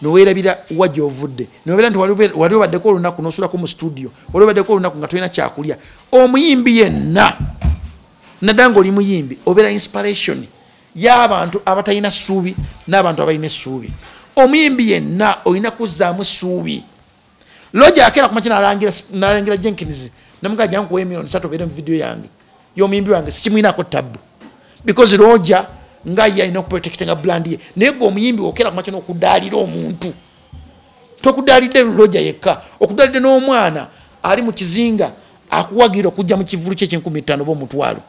nowerabira wajja ovudde nobeera nti wali obaddeko olunaku nosulako mu studio wali obaddeko olunaku nga tolina kyakulya omuyimbi yenna naddala ng'oli muyimbi obeera inspiration y'abantu abatalina ssuubi n'abantu abalina essuubi omuyimbi yenna olina kuzzaamu essuubi Roger akeera ku makina n'alangira Jenkins namugaa jangu kuwa milioni 3 obeere mu video yange y'omuyimbi wange sikimwinako tabbu because Roger nga yalina okuprotectinga brand ye naye gwe omuyimbi wokera ku makina okudaalira omuntu tokudaalidde Roger yekka okudaalidde n'omwana ali mu kizinga akuwagira okujja mu kivulu kye 15,000 oba omutwalo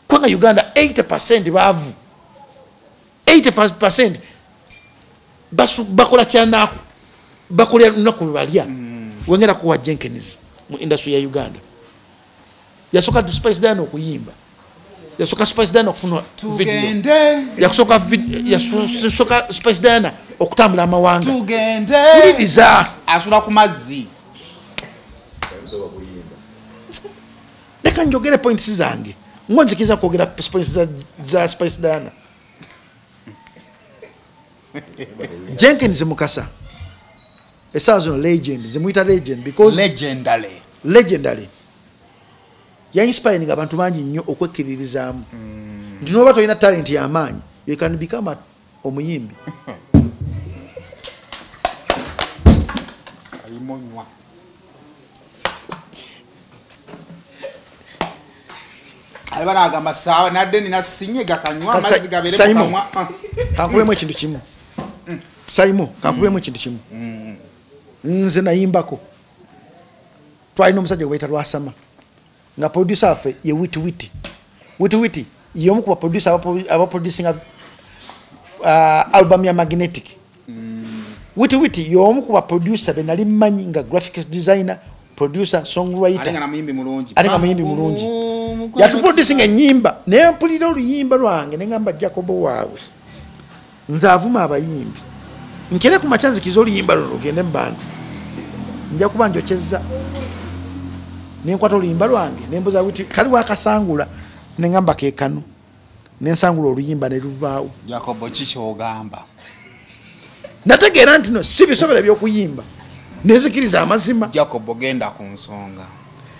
kubanga Uganda 80% baavu 80% bakola kyanaku bakola lunaku lwebalya wengera kuwa Jenkins mu industry ya Uganda yasoka Spice Diana okuyimba yasoka Spice Diana okufuna video yasoka Spice Diana okutambula amawanga tugende kuliriza asula ku mazzi leka njogere points zange ngonzikiza kwogera points za Spice Diana Jenkins Mukasa essaawa zino legend zimuyita legend because legendary yainspiring abantu bangi nnyo okwekkiririzaamu nti noba tolina talent y'amaanyi you can become omuyimbi. Kankubemu ekintu kimu kankubemu ekintu kimu nze nayimbako twalina omusajja gwe bayita Lwasama nga producer waffe ye Witi y'omu ku baproducer abaproducinga album ya Magnetic. Witi y'omu ku baproducer be nali mmanyi nga graphics designer, producer, songwriter ate nga muyimbi mulungi yatuproducinga ennyimba naye mpulira oluyimba lwange ne ngamba Jacobo waabwe nze avuma abayimbi nkere ku makyanzikiza oluyimba luno lugende mu bantu nja kuba njokyezza nenkwata oluyimba lwange nembuza Witi kali wakasangula nengamba kekano nensangula oluyimba ne luvaawo. Jacobo kikyogamba nategeera nti no si bisobera by'okuyimba nezikiriza amazima. Jacobo genda ku nsonga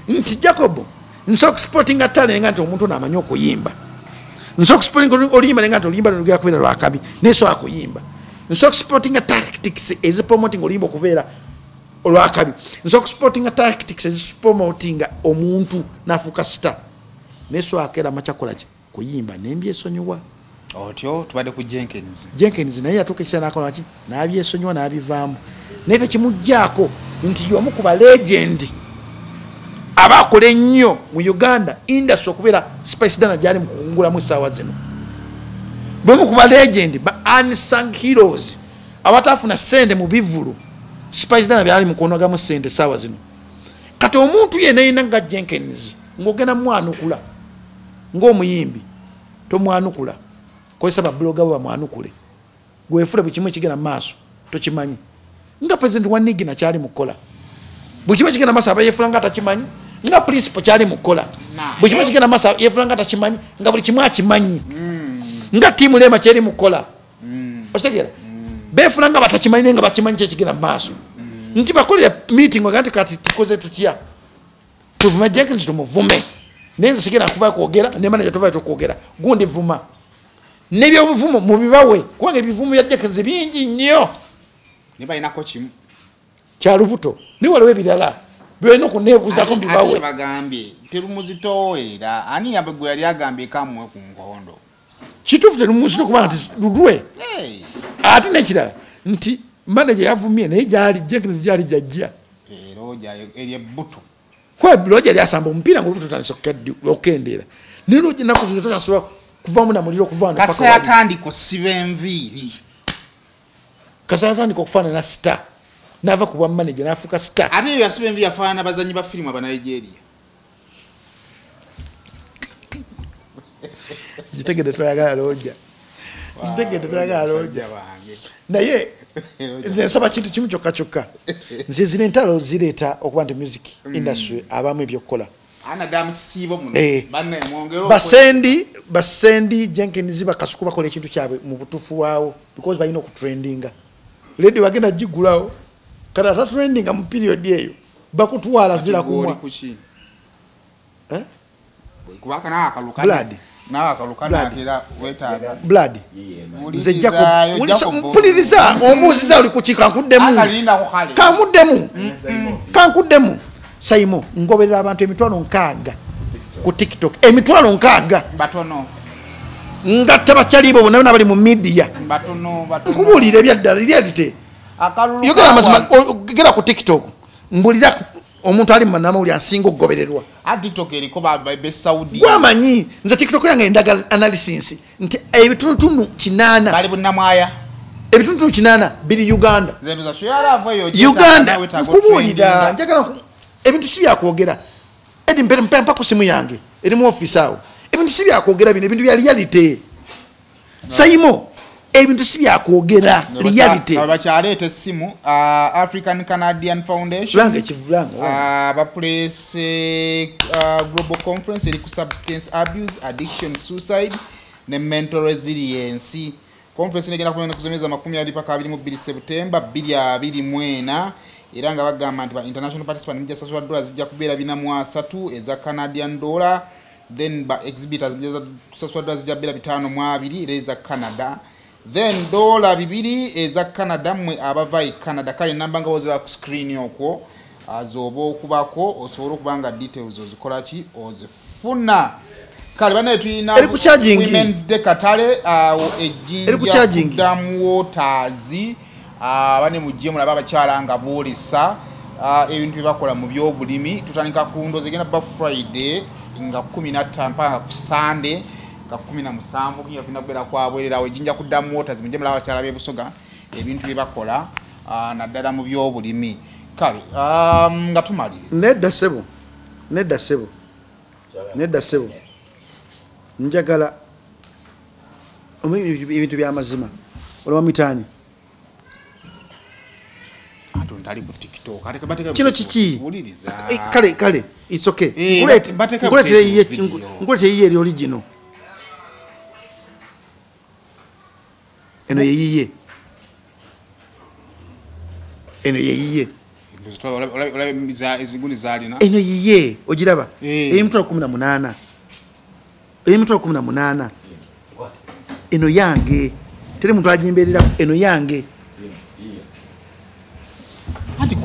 nti Jacobo nsoka sporting atale nga nti omuntu n'amanyi okuyimba nsoka sporting oluyimba nga nti oluyimba lugera kubeera lwakabi nesobola kuyimba nsoka sporting tactics ezipromoting oluyimba okubeera olwakabi nsoka sporting tactics ezipromoting omuntu n'afuuka star nesobola keera machakola kuyimba nembyesonyiwa. Otyo tubadde ku Jenkins naye yatuuka ekiseera n'akola ki n'abyesonyiwa n'abivaamu naye tekimuggyako nti y'omu ku ba legend abakola ennyo mu Uganda industry okubeera Spice Dana gyali mu kukungulamu essaawa zino bwemu ku ba legend ba unsung heroes abatafuna ssente mu bivulu Spice Dana byali mu kuonagamu ssente essaawa zino kati omuntu yenna yenna nga Jenkins ng'ogenda mwanukula ng'omuyimbi tomwanukula kozesa babloga bo bamwanukule gwefuula buli kimu ekigenda mu maaso tokimanyi nga president wa Nigina kyali mu kukola buli kimu ekigenda maaso aba yefuula nga atakimanyi nga principal kyali mu kukola buli kimu ekigenda maaso yefuula nga atakimanyi nga buli kimu akimanyi nga tiimu Lema kyeri mu kukola okitegeera beefuula nga batakimanyi naye nga bakimanyi kyekigenda mu maaso nti bakolera meeting oga kati tukoze tutya tuvume Jenkins tumuvume nenze sigenda kuva kwogera ne manager tova tukwogera gundi vuma nebyobuvumo mubibawe kubanga ebivumo bya Jenkins bingi nnyo niba inako kimu kyalubuto ni waliwo ebirala byolina okuneebuuzako mbibawe ate bagambye terumuzitoweera ani yabwe yali agambye kamwe ku nkondo kituufu terumuzito kubanga nti lulwe ate nekirala nti manager yavumye naye gyali Jenkins gyali jajja roja eryebuto kwa Roja lyasamba omupiira ng'olubuto tutandise okukendeera naye Roja ennaku zino tasobola kuvaamu na muliro kuvaana kasa yatandika osiba enviiri kasa yatandika okufaanana star n'ava ku bwa manager n'afuuka star ate eyo yasiba enviiri yafaanana bazanyi ba firimu aba Nigeria ngitegedde twayagala Roja naye nze nsaba kintu kimu kyokka kyokka nze zino entalo zireeta okuba nti music industry abamu ebyokukola basendi Jenkins bakasuku bakola ekintu kyabwe mu butuufu bwawo because balina okutrendinga radio bagenda gigulawo kati atatrendinga mu period eyo bakutwala zira kumwa blood nze mpuliriza ombuuziza oli kukika kankuddemu Saimo ngoberera abantu emitwalo 6 ku TikTok emitwalo 6 batono nga tabakyalibo bonna bali mu media nkubuulira ebyaddala reality yogera amazima gera ku TikTok mbulira omuntu ali manama uli ansinga okugobererwa TikTok eriko be Saudi gwamanyi nze TikTok yange endaga analysis nti ebitundu 8 bali bunnamwaya ebitundu 8 biri Uganda zenduza shuyara avoyo Uganda nkubulira njagala ebintu sibyakwogera edi mpempa ku simu yange eri mu office awo ebintu sibyakwogera bino ebintu bya reality Saimo ebintu sibyakwogera reality abakyaleeta essimu African Canadian Foundation langa ekivulanga bapuleese global conference eri ku substance abuse addiction suicide ne mental resilience conference negenda kuzomeza 20 paka 22 September 2024 era nga bagamba nti international participant mujja sasula dollars zijja kubeera 403 eza Canadian dollar, then ba exhibitors mujja sasula dollars zijja kubeera 502 era eza Canada, then dollar 2 eza Canada mwe abava e Canada. Kale namba nga wozera ku screen okwo azoba okubako osobola okubanga details ozikola ki ozifuna. Kale bana tuyina Women's Day katale ejinja kudamu waters bane mujje mulaba abakyala nga boolesa ebintu byebakola mu byobulimi. Tutandika ku ndoze genda ba Friday nga 15 mpaka ku Sunday nga 17 kinya kunagbera kwabwererawo ejinja kudamu waters mujje mulaba abakyala bebusoga ebintu byebakola naddala mu byobulimi. Kale nga tumaliriza nedda sebo njagala ebintu by'amazima olwa mitani ntali ku TikTok kino kiki kale it's okay ngulete yiye eri original eno yeyiye eno yiye ogiraba eri mutwalo 18 eno yange tere muntu ajimberera eno yange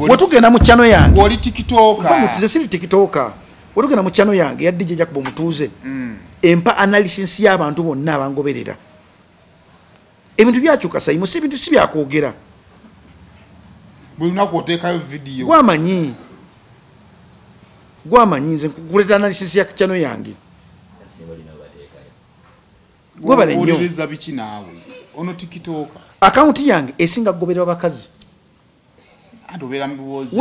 watugenda mu channel yange oli TikToker mutize siri TikToker watugenda mu channel yange ya DJ Jacob Mutuuze empa analysis y'abantu bonna abangoberera ebintu byakyuka sayimu si bintu si byakwogera buli lunaku oteekayo video gwamanyi nze kuleta analysis ya channel yange gwabale nnyo oleza biki naawe ono TikToker account yange esinga goberera bakazi adobera mbuwozi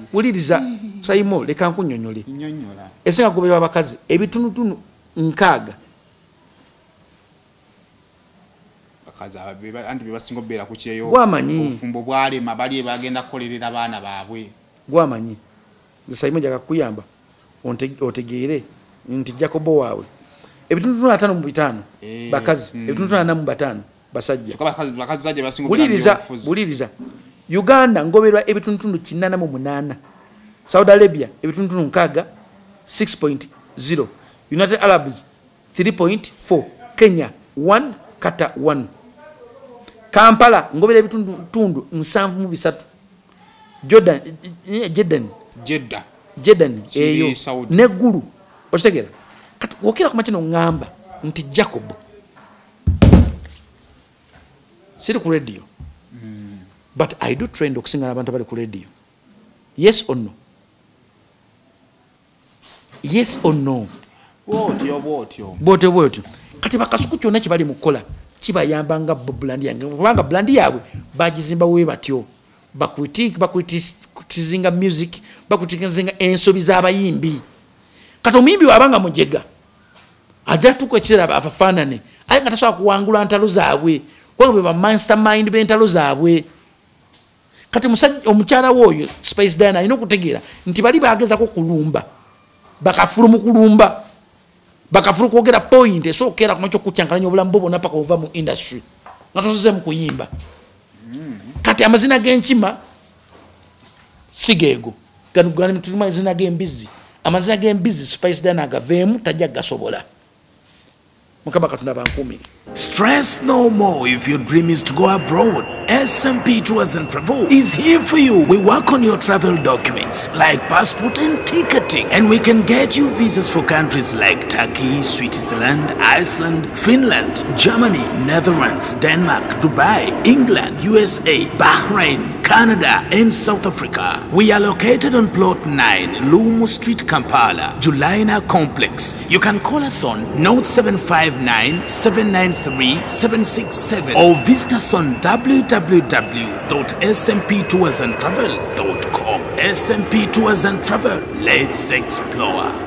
wuliriza sayimo leka nkunyonyole esinga goberera bakazi ebitunutunu nkaaga bakazi anti bebasinga obeera ku kyeyo gwamanyi obufumbo bwalema bali bagenda kukolerera abaana baabwe gwamanyi sayimo jaga kuyamba otegeere nti Jacobo waawe ebitundu 5 mu 5 bakazi ebitundu 4 mu 5 basajja bakazi zaje basingo buliriza Uganda ngoberwa ebitundu 8 mu 8 Saudi Arabia ebitundu 6 6.0 United Arabs 3.4 Kenya 1 kata 1 Kampala ngoberwa ebitundu 7 mu 3 Jeddah eyo negulu otegera kati wokera ku makino ngamba nti Jacob siri ku radio but I do trend okusinga abantu abali ku radio yes or no botyo kati bakasuku kyonna kibali mukola kibayamba nga brand yange kubanga brand yaabwe bagizimba we batyo bakutizinga music bakutizinga ensobi z'abayimbi kati omuyimbi wabanga mujega ajja tuko ekiraba abafaanane aye nga tasobola kuwangula ntalo zaabwe kubanga bwe ba mastermind b'entalo zaabwe kati omukyala w'oyo Spice Diana alina okutegeera nti bali baagezako kulumba bakafulu mu kulumba bakafulu kwogera point esookera kumakyo kucyankalanya obulamu bwo bwonna paka ova mu industry nga tosoze mu kuyimba kati amazina g'enkima sigeego gano tulima amazina g'embizi amazina g'embizi Spice Diana agaveemu tajja gasobola mukama katonda bankumire. Stress no more if your dream is to go abroad. SMP Tours and Travel is here for you. We work on your travel documents like passport and ticketing, and we can get you visas for countries like Turkey, Switzerland, Iceland, Finland, Germany, Netherlands, Denmark, Dubai, England, USA, Bahrain, Canada, and South Africa. We are located on plot 9, Lumu Street, Kampala, Julina Complex. You can call us on 0759-793-767 or visit us on www.smptoursandtravel.com. SMP Tours and Travel. Let's explore.